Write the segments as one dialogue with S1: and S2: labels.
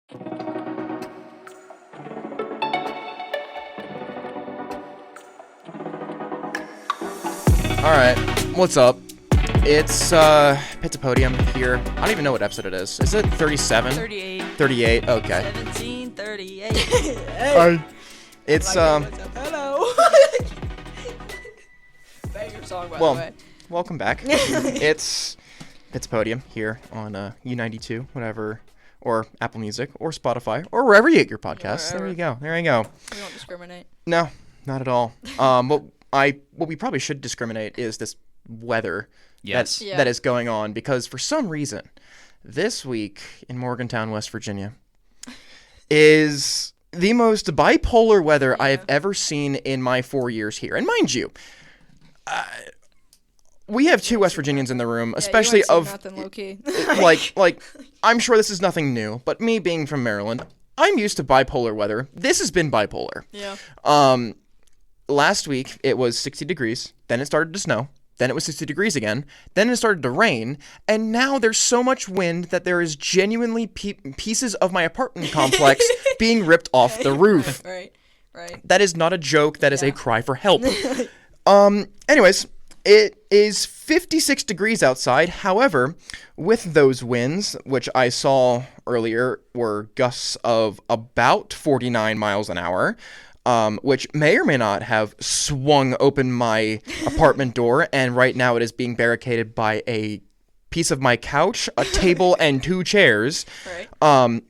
S1: Alright, what's up? It's Podium here. I don't even know what episode it is. Is it 37?
S2: 38.
S1: 38, okay.
S2: 1738.
S1: Hey. It's,
S2: Hello. Banger song, by the way.
S1: Welcome back. It's Podium here on U92, whatever, or Apple Music, or Spotify, or wherever you get your podcasts.
S2: Yeah,
S1: there you go. We
S2: don't discriminate.
S1: No, not at all. What we probably should discriminate is this weather that is going on, because for some reason this week in Morgantown, West Virginia is the most bipolar weather I have ever seen in my 4 years here. And mind you, we have two West Virginians in the room, especially
S2: nothing low-key.
S1: like I'm sure this is nothing new, but me being from Maryland, I'm used to bipolar weather. This has been bipolar.
S2: Yeah.
S1: Last week, it was 60 degrees, then it started to snow, then it was 60 degrees again, then it started to rain, and now there's so much wind that there is genuinely pieces of my apartment complex being ripped off the roof.
S2: Right.
S1: That is not a joke, that is a cry for help. Anyways, it is 56 degrees outside. However, with those winds, which I saw earlier were gusts of about 49 miles an hour, which may or may not have swung open my apartment door, and right now it is being barricaded by a piece of my couch, a table, and two chairs.
S2: Right.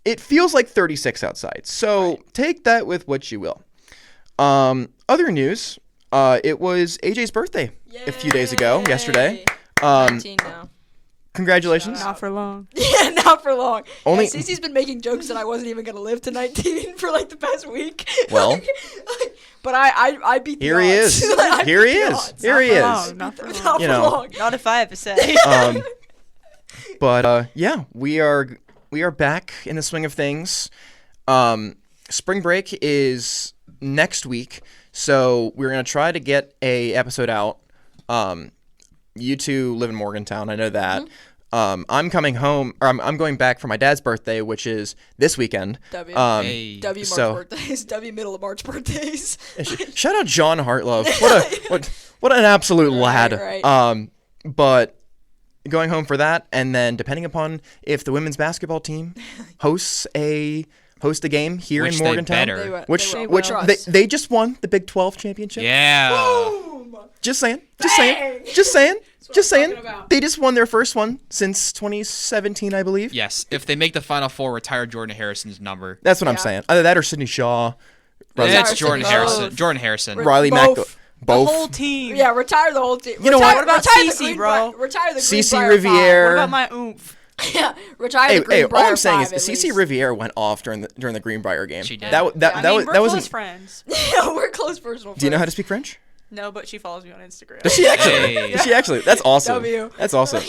S1: It feels like 36 outside, so take that with what you will. Other news, it was AJ's birthday a few days ago, yesterday.
S2: 19 now.
S1: Congratulations.
S2: Not for long. Yeah, not for long.
S1: Only
S2: Cece's been making jokes that I wasn't even going to live to 19 for like the past week.
S1: Well.
S2: But I beat the
S1: Here
S2: odds.
S1: he is. Here he is. Here he is.
S2: Not for long.
S3: Not if I have to say.
S1: But yeah, we are back in the swing of things. Spring break is next week, so we're gonna try to get a episode out. You two live in Morgantown, I know that. Mm-hmm. I'm coming home, or I'm going back for my dad's birthday, which is this weekend.
S2: W March birthdays. W middle of March birthdays.
S1: Shout out John Hartlove. What an absolute lad.
S2: Right.
S1: But going home for that, and then depending upon if the women's basketball team hosts a game here in Morgantown, which they just won the Big 12 championship.
S3: Yeah.
S2: Boom.
S1: Just saying. They just won their first one since 2017, I believe.
S3: Yes. If they make the Final Four, retire Jordan Harrison's number.
S1: That's what I'm saying. Either that or Sidney Shaw.
S3: It's Jordan Harrison. Jordan Harrison.
S1: Riley Mack. Both.
S3: The whole team.
S2: Yeah, retire the whole team.
S1: You know what?
S2: What about
S3: Cece, bro?
S2: Retire the
S1: Cece Riviere.
S3: What about my oomph?
S2: Yeah, retire the Greenbrier.
S1: All I'm saying is
S2: Cece
S1: Cece Riviere went off during the Greenbrier game.
S3: She did.
S1: That
S3: we're
S1: wasn't
S3: close friends.
S2: Yeah, we're close personal friends.
S1: Do you know how to speak French?
S3: No, but she follows me on Instagram.
S1: Does she actually?
S3: Hey.
S1: Does she actually? That's awesome.
S2: W.
S1: That's awesome.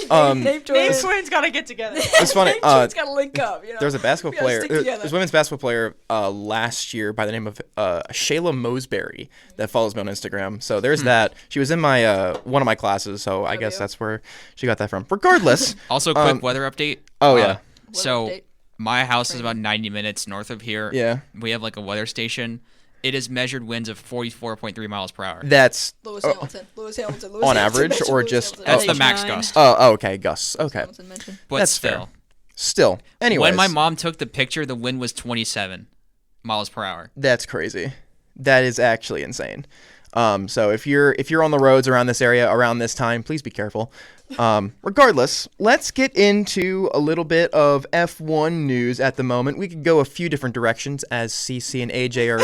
S2: Name
S3: twins gotta get together.
S1: It's funny.
S2: Name twins gotta link up. You know?
S1: There's a basketball player. There's a women's basketball player last year by the name of Shayla Mosberry that follows me on Instagram. So there's that. She was in my one of my classes, so I guess that's where she got that from. Regardless.
S3: Also, quick weather update.
S1: Oh yeah.
S3: So my house is about 90 minutes north of here.
S1: Yeah.
S3: We have like a weather station. It has measured winds of 44.3 miles per hour.
S1: That's
S2: Lewis Hamilton.
S1: On average, or just
S3: that's the max gust.
S1: Oh, okay, gusts. Okay.
S3: But
S1: that's
S3: still.
S1: Fair. Still. Anyways.
S3: When my mom took the picture, the wind was 27 miles per hour.
S1: That's crazy. That is actually insane. So if you're on the roads around this area around this time, please be careful. Regardless, let's get into a little bit of F1 news at the moment. We could go a few different directions as CC and AJ are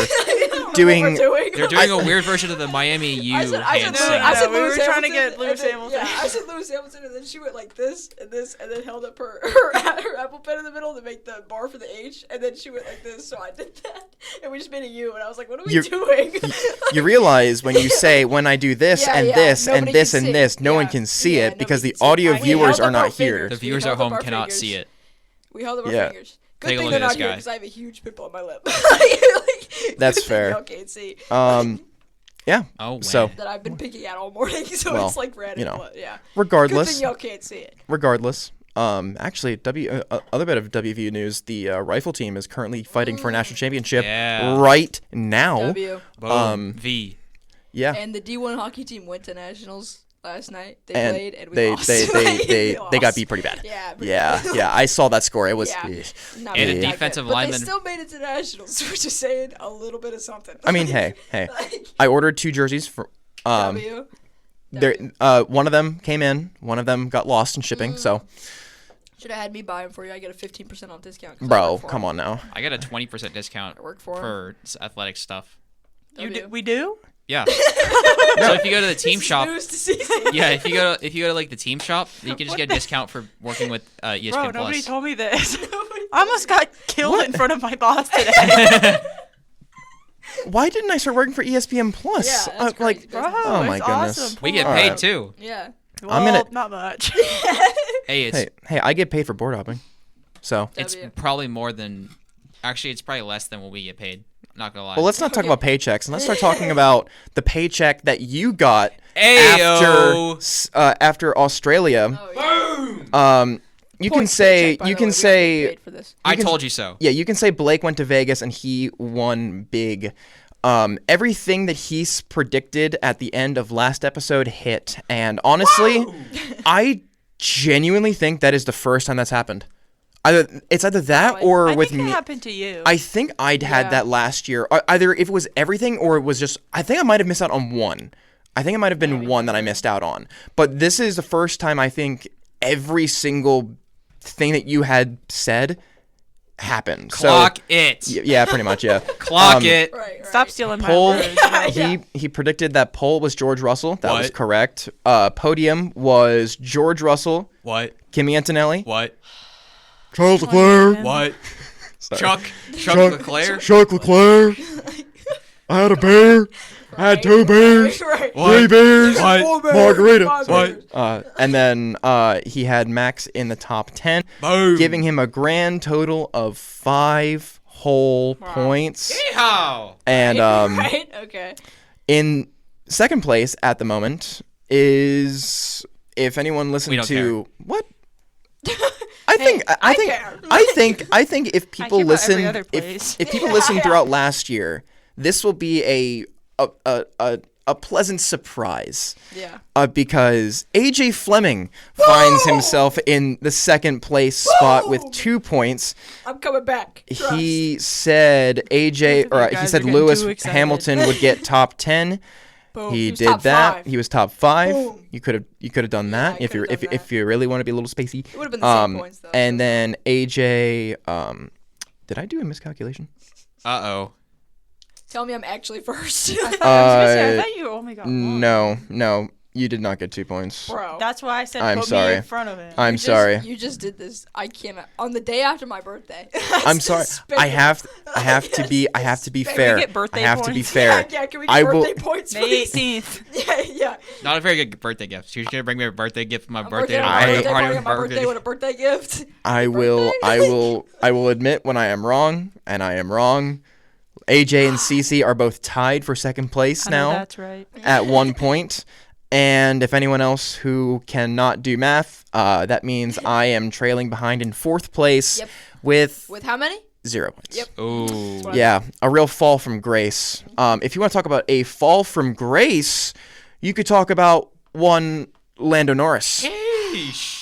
S1: doing.
S3: They're doing a weird version of the Miami U hand signal.
S2: I said
S3: we
S2: Lewis
S3: were trying
S2: Hamilton,
S3: to get Lewis Hamilton.
S2: Yeah, I said Lewis Hamilton, and then she went like this, and then held up her Apple Pen in the middle to make the bar for the H, and then she went like this, so I did that, and we just made a U, and I was like, what are we doing?
S1: You realize when you say, when I do this and this and this and this, no one can see it because the audio viewers are not here.
S3: The viewers at home cannot see it.
S2: We held up our fingers. Good
S3: Take a
S2: thing
S3: look
S2: they're
S3: at this
S2: not here
S3: guy.
S2: because I have a huge pimple on my lip.
S1: That's fair.
S2: Y'all can't see.
S1: Yeah.
S3: Oh, wow.
S1: So
S2: that I've been picking at all morning, so it's like red and blood. Yeah.
S1: Regardless.
S2: Good thing y'all can't see it.
S1: Regardless, Actually, other bit of WVU news: the rifle team is currently fighting for a national championship right now.
S3: Boom. V.
S1: Yeah.
S2: And the D1 hockey team went to nationals last night. They
S1: And
S2: played and we
S1: they
S2: lost.
S1: they got
S2: lost.
S1: beat pretty bad.
S2: Yeah.
S1: Yeah. I saw that score. It was.
S2: Yeah. Not
S3: And a
S2: really that
S3: defensive
S2: good.
S3: lineman-
S2: But they still made it to nationals, which is saying a little bit of something.
S1: I mean, hey.
S2: Like,
S1: I ordered 2 jerseys for.
S2: W.
S1: There. One of them came in. One of them got lost in shipping. So,
S2: Should have had me buy them for you. I get a 15% off discount. 'cause I
S1: bro,
S2: work for
S1: come
S2: 'em.
S1: on now.
S3: I got a 20% discount
S2: I work for 'em.
S3: for athletic stuff.
S4: We do?
S3: Yeah. So if you go to the team
S2: This is
S3: shop,
S2: news to Cece.
S3: yeah, if you go to like the team shop, you can just get a discount for working with ESPN
S4: Bro,
S3: Plus.
S4: nobody told me this. I almost got killed in front of my boss today.
S1: Why didn't I start working for ESPN Plus?
S2: Yeah, that's crazy
S1: like,
S2: business.
S1: oh my
S4: it's
S1: goodness.
S4: awesome.
S3: We get
S1: All
S3: paid
S1: right.
S3: too.
S2: Yeah.
S4: Well,
S1: I'm gonna-
S4: not much.
S3: Hey, it's
S1: Hey, I get paid for board hopping. So,
S3: it's
S2: W.
S3: probably more than. Actually, it's probably less than what we get paid. Not gonna lie.
S1: well, let's not talk
S2: Okay.
S1: about paychecks, and let's start talking about the paycheck that you got
S3: Ayo.
S1: after Australia.
S2: Oh, yeah.
S1: You
S2: Point
S1: can say
S2: check, by
S1: you
S2: the
S1: can
S2: way. We got
S1: say
S2: paid for this.
S3: I
S1: can-
S3: told you so.
S1: yeah, you can say Blake went to Vegas and he won big. Everything that he's predicted at the end of last episode hit, and honestly, I genuinely think that is the first time that's happened. It's either that or
S4: I
S1: with
S4: think
S1: me.
S4: it happened to you.
S1: I think I'd had
S2: Yeah.
S1: that last year. Either if it was everything or it was just. I think I might have missed out on one. I think it might have been one that I missed out on. But this is the first time I think every single thing that you had said happened.
S3: Clock
S1: so,
S3: it.
S1: Yeah, pretty much. Yeah.
S3: Clock it.
S2: Right.
S4: Stop stealing my
S1: Pole.
S4: words.
S1: He predicted that pole was George Russell. That was
S3: What?
S1: correct. Podium was George Russell,
S3: What?
S1: Kimmy Antonelli,
S3: What?
S1: Charles Leclerc,
S3: What?
S1: Sorry.
S3: Chuck Leclerc.
S1: Chuck Leclerc. I had a bear. I had 2 bears.
S2: Right.
S1: 3 bears.
S3: What?
S1: Margarita.
S2: Five
S3: What?
S2: bears.
S1: And then he had Max in the top 10,
S3: Boom.
S1: giving him a grand total of 5 whole points.
S3: Yeehaw.
S1: And
S2: Right. Okay.
S1: in second place at the moment is, if anyone listened
S3: don't
S1: to what? I think
S2: care.
S1: I think if people
S4: care about
S1: listen
S4: every other place.
S1: if people listen throughout last year, this will be a pleasant surprise.
S2: Yeah.
S1: Because AJ Fleming finds himself in the second place spot with 2 points.
S2: I'm coming back. Trust.
S1: He said AJ,
S4: Both of you
S1: or he
S4: guys
S1: said
S4: are getting
S1: Lewis
S4: too excited.
S1: Hamilton would get top 10.
S2: Boom.
S1: He
S2: was
S1: did
S2: top
S1: that.
S2: 5.
S1: He was top 5.
S2: Boom.
S1: You could have done that
S2: I
S1: if you
S2: could've done
S1: if you really want to be a little spacey.
S2: It would have been the same points though.
S1: And then AJ, did I do a miscalculation?
S3: Uh-oh.
S2: Tell me I'm actually first.
S4: I thought you only got one.
S1: No, you did not get 2 points.
S2: Bro.
S4: That's why I said
S1: I'm
S4: put
S1: sorry.
S4: me in front of it.
S1: I'm
S2: You just-
S1: sorry.
S2: You just did this. I cannot. On the day after my birthday.
S1: I'm sorry. I have to be fair.
S4: get birthday
S1: I have to be
S4: points?
S1: fair.
S2: Yeah, can we get
S1: I
S2: birthday
S1: will-
S2: points,
S4: May
S2: please?
S4: 18th.
S2: Yeah.
S3: Not a very good birthday gift. She's gonna bring me a birthday gift for my
S2: I'm
S3: birthday.
S2: working on
S1: I-
S2: my birthday
S3: party
S2: party
S3: with
S2: on my birthday with a birthday gift.
S1: I will admit when I am wrong, and I am wrong. AJ and Cece are both tied for second place
S4: I know
S1: now
S4: that's right.
S1: at 1 point. And if anyone else who cannot do math, that means I am trailing behind in 4th place
S2: Yep.
S1: with
S2: With how many?
S1: 0 points.
S2: Yep.
S3: Ooh.
S1: Yeah, a real fall from grace. If you want to talk about a fall from grace, you could talk about one Lando Norris,
S3: Yeesh.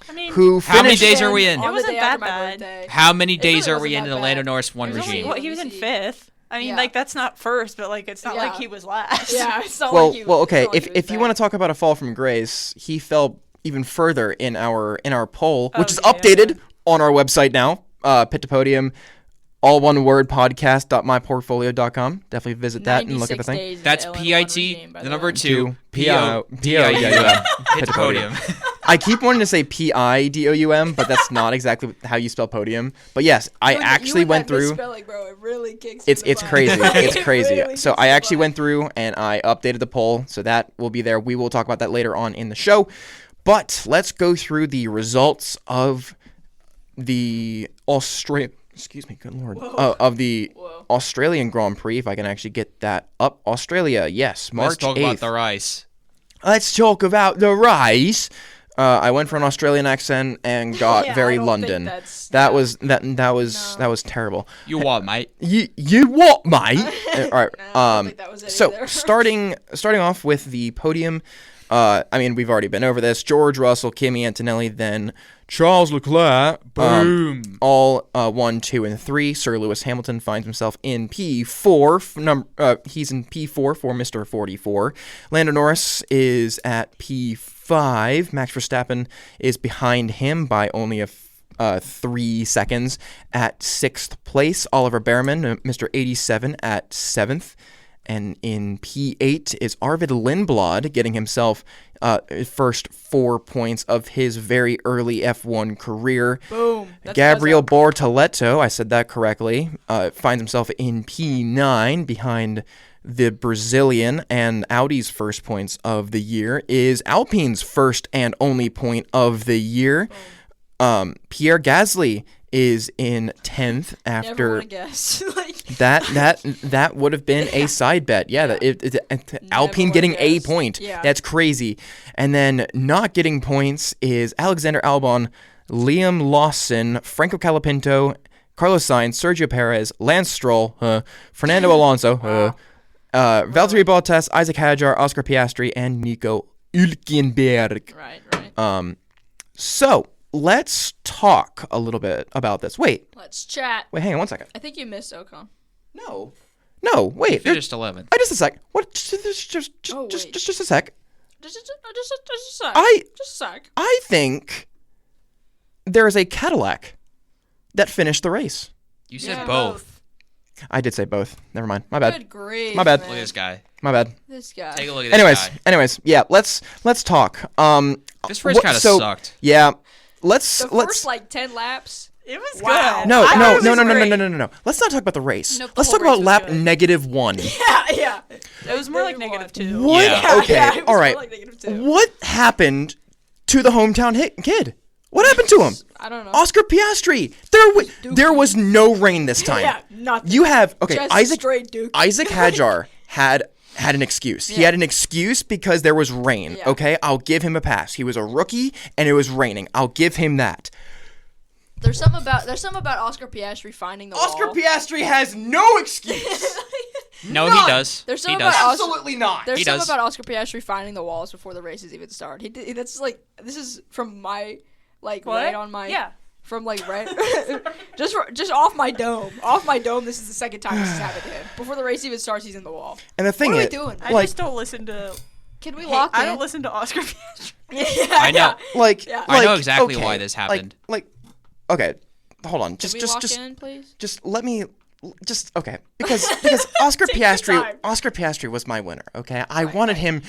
S4: I mean,
S1: who
S3: How many
S1: finished.
S3: days are we in?
S2: On the
S4: wasn't
S2: day
S4: that
S2: after my
S4: bad.
S2: birthday.
S3: How many
S2: It
S3: days
S2: really
S3: are we in
S2: wasn't
S3: the
S2: that
S3: Lando
S2: bad.
S3: Norris 1
S2: It was only-
S3: regime?
S4: well, he was in 5th. I mean,
S2: Yeah.
S4: like, that's not first, but, like, it's not like
S2: Yeah.
S4: he was last.
S2: Yeah, it's not
S1: Well,
S2: like you.
S1: well, okay. If you want to talk about a fall from grace, he fell even further in our poll, which is
S4: yeah.
S1: updated on our website now. Pit to Podium, all one word podcast.myportfolio.com. Definitely visit that and look at the thing.
S3: That's PIT, the number 2,
S1: P-I-D-O-U-M.
S3: hit the podium.
S1: I keep wanting to say P-I-D-O-U-M, but that's not exactly how you spell podium. But yes, I actually went through.
S2: Bro, it really kicks. me in
S1: It's
S2: the butt.
S1: crazy. It's
S2: It
S1: crazy.
S2: really
S1: So
S2: kicks
S1: I
S2: me in the
S1: actually
S2: butt.
S1: went through and I updated the poll, so that will be there. We will talk about that later on in the show. But let's go through the results of the good lord, of the
S2: Whoa.
S1: Australian Grand Prix. If I can actually get that up, Australia, yes, March
S3: Let's talk
S1: 8th.
S3: about the rice.
S1: Let's talk about the race. I went for an Australian accent and got
S2: Yeah,
S1: very
S2: I don't
S1: London.
S2: think that's-
S1: That
S2: yeah.
S1: was that was terrible.
S3: You what, mate?
S1: You what, mate? All right.
S2: No, I don't think that was it
S1: So
S2: either.
S1: starting off with the podium. I mean, we've already been over this. George Russell, Kimi Antonelli, then Charles Leclerc.
S3: Boom.
S1: All 1, 2, and 3. Sir Lewis Hamilton finds himself in P4. He's in P4 for Mr. 44. Lando Norris is at P5. Max Verstappen is behind him by only 3 seconds at 6th place. Oliver Behrman, Mr. 87, at 7th. And in P8 is Arvid Lindblad, getting himself first 4 points of his very early F1 career.
S2: Boom.
S1: Gabriel Bortoleto, I said that correctly, finds himself in P9 behind the Brazilian, and Audi's first points of the year is Alpine's first and only point of the year. Pierre Gasly is in 10th
S2: Never
S1: after
S2: wanna guess. Like,
S1: that would have been a side bet. Yeah, Alpine
S2: would've
S1: getting a
S2: guessed.
S1: point.
S2: Yeah.
S1: That's crazy. And then not getting points is Alexander Albon, Liam Lawson, Franco Colapinto, Carlos Sainz, Sergio Perez, Lance Stroll, Fernando Alonso, Valtteri Bottas, Isaac Hadjar, Oscar Piastri, and Nico Hülkenberg.
S2: right.
S1: So let's talk a little bit about this. Wait,
S2: Chat.
S1: hang on one second.
S2: I think you missed Ocon.
S1: No, wait.
S3: He finished 11th.
S1: Just a sec. What? Just
S2: wait.
S1: a sec.
S2: Just a sec.
S1: I-
S2: Just a sec.
S1: I think there is a Cadillac that finished the race.
S3: You said
S2: Yeah,
S3: both.
S1: I did say both. Never mind. My bad.
S2: Good grief.
S1: My bad.
S2: man.
S3: Look at this guy.
S1: My bad.
S2: This guy.
S3: Take a look at this guy.
S1: Anyways, yeah. Let's talk.
S3: This race kind of sucked.
S1: Yeah. Let's
S2: The first like 10 laps.
S4: It was
S2: Wow.
S4: good.
S1: no.
S4: I thought it was great.
S1: No. Let's not talk about the race.
S2: Nope, the
S1: Let's
S2: whole
S1: talk about
S2: race was
S1: lap
S2: good.
S1: -1.
S2: Yeah.
S4: It was more like
S2: Maybe
S4: -2.
S1: What?
S3: Yeah.
S1: Okay.
S2: Yeah, it was
S1: all
S2: more
S1: right.
S2: like -2.
S1: What happened to the hometown kid? What happened to him?
S2: I don't know.
S1: Oscar Piastri. There was no rain this time.
S2: Yeah, nothing.
S1: You have
S2: Just
S1: Isaac
S2: straight Duke.
S1: Isaac Hadjar had an excuse. He
S2: Yeah.
S1: had an excuse because there was rain.
S2: Yeah.
S1: Okay, I'll give him a pass. He was a rookie and it was raining. I'll give him that.
S2: There's something about Oscar Piastri finding the wall.
S1: Piastri has no excuse.
S3: No, he does.
S2: There's
S3: He
S2: something
S3: does.
S2: about
S1: Absolutely not.
S2: There's
S3: He
S2: something
S3: does.
S2: about Oscar Piastri finding the walls before the races even start. That's like this is from my like
S4: What?
S2: right on my
S4: Yeah.
S2: from like right just off my dome. Off my dome. This is the second time this has happened to him. Before the race even starts, he's in the wall.
S1: And the thing
S2: What are we
S1: is,
S2: doing?
S4: I
S1: like,
S4: just don't listen to.
S2: Can we
S4: Hey,
S2: lock in?
S4: I don't listen to Oscar Piastri.
S2: Yeah,
S3: I know.
S1: like,
S2: Yeah.
S3: I know
S1: like,
S3: exactly
S1: okay,
S3: why this happened.
S1: Okay, hold on.
S2: Can we
S1: Just
S2: lock in, please?
S1: let me. Okay, because Oscar
S2: Take your time.
S1: Piastri was my winner. Okay, I wanted him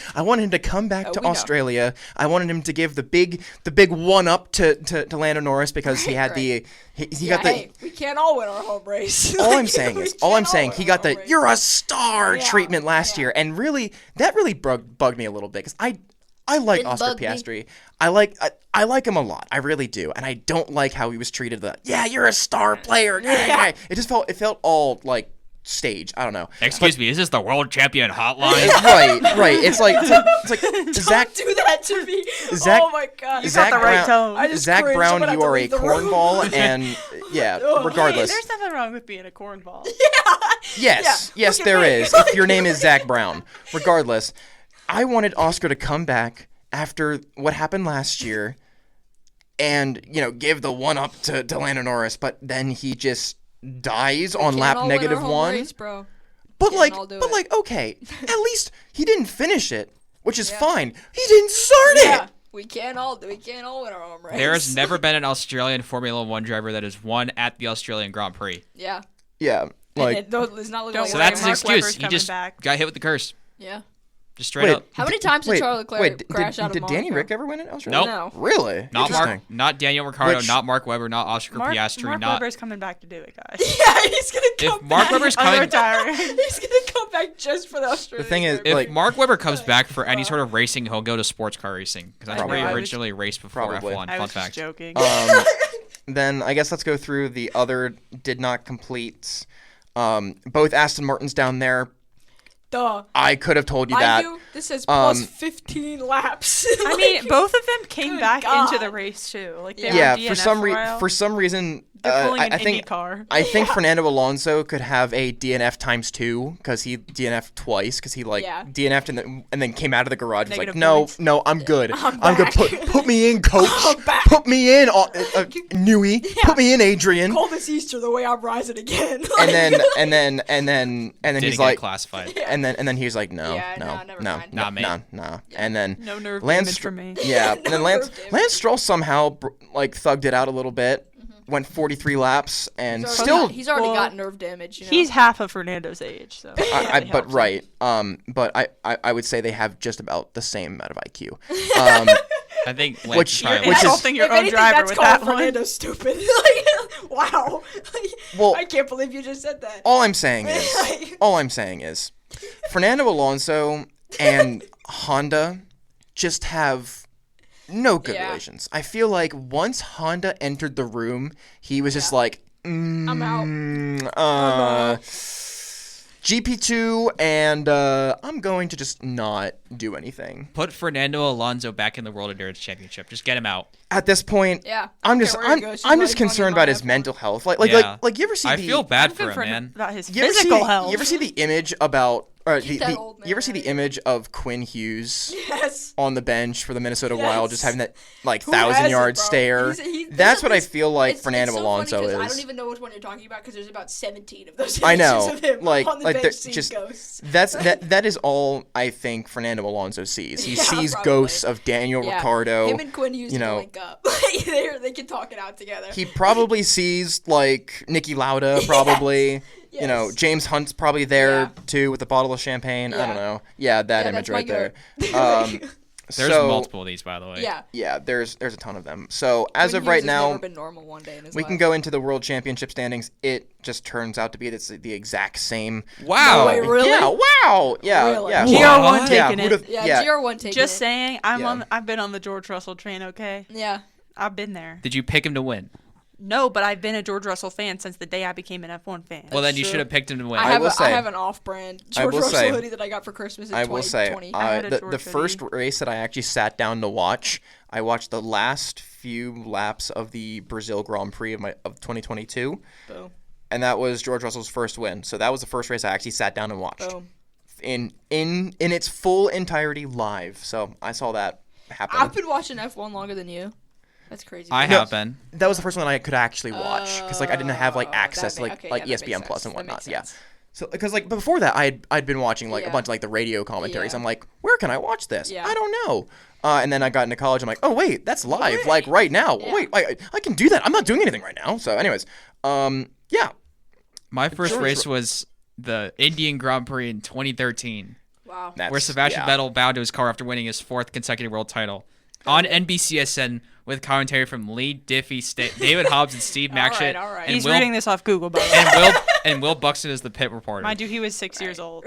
S1: to come back to
S2: we know.
S1: Australia. I wanted him to give the big one up to Lando Norris because he had
S2: Right.
S1: he got the.
S2: Hey, we can't all win our home race.
S1: All I'm
S2: Like,
S1: saying
S2: we
S1: is,
S2: can't all win
S1: he
S2: our
S1: got the
S2: home race.
S1: "you're a star"
S2: Yeah,
S1: treatment last
S2: yeah.
S1: year, and that really bugged me a little bit because I like
S2: Didn't
S1: Oscar
S2: bug me.
S1: Piastri. I like him a lot. I really do, and I don't like how he was treated. You're a star player.
S2: Yeah.
S1: It felt all like stage. I don't know.
S3: Excuse me, is this the world champion hotline?
S1: Right. It's like Zach.
S2: Don't do that to me.
S1: Zach-
S2: Oh my god.
S4: You got the right tone.
S2: I just
S1: Zach
S2: cringed.
S1: Brown,
S2: I'm gonna
S1: you
S2: have to
S1: are a
S2: leave the room.
S1: cornball, and yeah.
S2: Oh,
S1: Regardless,
S4: Hey, there's nothing wrong with being a cornball.
S1: yes,
S2: Yeah,
S1: yes,
S2: look at
S1: there
S2: me.
S1: is. If your name is Zach Brown, regardless, I wanted Oscar to come back after what happened last year, and give the one up to Lando Norris, but then he just dies on
S2: Can't
S1: lap
S2: all win our home
S1: -1.
S2: race, bro.
S1: But
S2: Can't
S1: like,
S2: all do it.
S1: okay, at least he didn't finish it, which is
S2: Yeah.
S1: fine. He didn't start
S2: Yeah.
S1: it.
S2: We can't all win our home race.
S3: There has never been an Australian Formula One driver that has won at the Australian Grand Prix.
S2: Yeah.
S1: Yeah, like
S2: It's not looking
S4: Don't
S2: like
S3: So
S4: worry,
S3: that's his
S4: Mark
S3: excuse.
S4: Webber's
S3: He
S4: coming
S3: just
S4: back.
S3: got hit with the curse.
S2: Yeah.
S3: Just straight
S1: Wait.
S3: up.
S2: How many times did Charles Leclerc crash out of
S1: did Danny
S2: Monaco?
S1: Rick ever win it? Australia?
S3: Nope.
S2: No.
S1: Really?
S3: Not
S1: Interesting.
S3: not Daniel Ricciardo,
S1: Which-
S3: not Mark Webber, not Oscar Piastri,
S4: Mark
S3: not.
S4: Webber's coming back to do it, guys.
S2: Yeah, he's gonna come
S3: If Mark
S2: back.
S3: Webber's
S4: I'm
S3: coming,
S4: retiring.
S2: He's gonna come back just for the Australian.
S1: thing is,
S2: Grand Prix.
S3: if
S1: like-
S3: Mark Webber comes back for any sort of racing, he'll go to sports car racing because that's where he
S4: Probably.
S3: originally raced before
S1: Probably.
S3: F1.
S4: I
S3: Fun
S4: was just
S3: fact.
S4: joking.
S1: Then I guess let's go through the other did not complete. Both Aston Martins down there.
S2: Duh.
S1: I could have told you
S2: Mind
S1: that.
S2: you, this says plus 15 laps.
S4: I mean, both of them came
S2: Good
S4: back
S2: God.
S4: into the race too. Like they
S1: Yeah,
S4: were
S1: for
S4: DNF
S1: some
S4: for a while.
S1: for some reason,
S4: They're pulling an
S1: I
S4: Indy
S1: think
S4: car.
S1: I think Fernando Alonso could have a DNF times 2 because he DNF'd twice because he DNF'd and then came out of the garage. Was like,
S4: Negative
S1: no,
S4: points.
S1: no, I'm good.
S2: I'm
S1: good.
S2: back.
S1: Put me in, coach.
S2: I'm back.
S1: Put me in, Newey. Put me in, Adrian.
S2: Call this Easter the way I'm rising again.
S1: And then
S3: Didn't
S1: he's
S3: get
S1: like,
S3: classified.
S1: and then he's like, no,
S2: Yeah,
S1: no,
S2: never
S1: no,
S2: mind.
S3: Not me.
S1: no. And then
S4: No nerve
S1: Lance
S4: damage for me.
S1: Yeah, and then
S2: nerve damage.
S1: Lance Stroll somehow thugged it out a little bit. Went 43 laps and
S2: he's already
S4: Well,
S2: got nerve damage. You know?
S4: He's half of Fernando's age, so.
S1: but right. But I would say they have just about the same amount of IQ.
S3: I think Lance
S1: Which-
S3: probably
S1: which is-
S4: Insulting your
S2: if
S4: own
S2: anything,
S4: driver
S2: that's
S4: with
S2: called
S4: that one.
S2: Fernando stupid. Like, wow. Like,
S1: Well-
S2: I can't believe you just said that.
S1: all I'm saying is Fernando Alonso and Honda just have no good
S2: Yeah.
S1: relations. I feel like once Honda entered the room, he was just like,
S2: I'm out.
S1: GP2, and I'm going to just not do anything.
S3: put Fernando Alonso back in the World Endurance Championship. Just get him out.
S1: At this point,
S2: Yeah.
S1: I'm
S2: I don't
S1: just
S2: care where he goes. She's
S1: I'm
S2: like
S1: just
S2: talking
S1: concerned
S2: about
S1: about his
S2: F1.
S1: mental health. Like
S3: Yeah.
S1: you ever see
S3: I
S1: the
S3: feel bad
S4: I'm
S3: for him,
S4: concerned
S3: man.
S4: about his
S1: you ever
S4: physical
S1: see,
S4: health.
S1: You ever see the image about
S2: that old
S1: you ever see
S2: man
S1: the image of Quinn Hughes
S2: Yes.
S1: on the bench for the Minnesota
S2: Yes.
S1: Wild, just having that like
S2: Who hasn't,
S1: 1,000-yard
S2: bro?
S1: stare?
S2: He's-
S1: That's what I
S2: there's-
S1: feel like
S2: it's
S1: Fernando
S2: so
S1: Alonso
S2: funny 'cause
S1: is.
S2: I don't even know which one you're talking about because there's about 17 of those
S1: I
S2: images
S1: know,
S2: of him
S1: like-
S2: on the
S1: like
S2: bench
S1: they're
S2: seeing
S1: just-
S2: ghosts.
S1: that is all I think Fernando Alonso sees. He
S2: Yeah,
S1: sees
S2: probably.
S1: ghosts of Daniel
S2: Yeah.
S1: Ricciardo.
S2: Him and Quinn used
S1: you
S2: to
S1: know,
S2: link up. they can talk it out together.
S1: He probably sees like Nicky Lauda, probably.
S2: Yes.
S1: You know, James Hunt's probably there
S2: Yeah.
S1: too with a bottle of champagne. I
S2: Yeah.
S1: don't know. Yeah, that
S2: Yeah,
S1: image
S2: that's my
S1: right there.
S2: goat.
S3: There's
S1: so,
S3: multiple of these, by the way.
S2: Yeah.
S1: Yeah, there's a ton of them. So as
S2: Quinn
S1: of right
S2: Hughes has
S1: now,
S2: never been normal one day in his
S1: we
S2: life.
S1: can go into the World Championship standings. It just turns out to be the exact same.
S3: Wow.
S2: No way, really?
S1: Yeah. Wow. Yeah.
S2: Really?
S1: Yeah.
S4: GR1
S1: yeah,
S4: taking it.
S1: who'd've-
S2: Yeah,
S1: yeah.
S2: GR1 taking
S4: Just
S2: it.
S4: saying,
S1: Yeah.
S4: I've been on the George Russell train, okay?
S2: Yeah.
S4: I've been there.
S3: Did you pick him to win?
S4: No, but I've been a George Russell fan since the day I became an F1 fan.
S3: Well, then you
S2: true.
S3: should have picked him to win.
S2: I have,
S1: will
S2: I
S1: say-
S2: have an off-brand
S1: I
S2: George
S1: will
S2: Russell
S1: say-
S2: hoodie that I got for Christmas in
S1: I will say,
S2: 2020.
S4: I had a
S1: the
S4: George
S1: first
S4: hoodie.
S1: race that I actually sat down to watch, I watched the last few laps of the Brazil Grand Prix of 2022,
S2: Boom.
S1: and that was George Russell's first win. So that was the first race I actually sat down and watched
S2: Boom.
S1: in its full entirety live. So I saw that happen.
S2: I've been watching F1 longer than you. That's crazy.
S3: I have been.
S1: That was the first one I could actually watch because I didn't have
S2: that
S1: access to
S2: that makes
S1: ESPN Plus and
S2: sense. That
S1: whatnot.
S2: makes
S1: Yeah.
S2: sense.
S1: So because before that I'd been watching a
S2: Yeah.
S1: bunch of the radio commentaries.
S2: Yeah.
S1: I'm like, where can I watch this?
S2: Yeah.
S1: I don't know. And then I got into college. I'm like, oh wait, that's live,
S2: Wait.
S1: like right now.
S2: Yeah.
S1: Wait, I can do that. I'm not doing anything right now. So, anyways, yeah.
S3: My first
S1: George
S3: race was the Indian Grand Prix in 2013,
S2: Wow.
S3: where Sebastian Vettel bowed to his car after winning his 4th consecutive world title. On NBCSN with commentary from Lee Diffie, David Hobbs, and Steve Maxshit.
S2: all right.
S3: And
S4: He's
S3: Will,
S4: reading this off Google, by the way.
S3: and Will Buxton is the pit reporter.
S4: Mind you, he was 6 years old.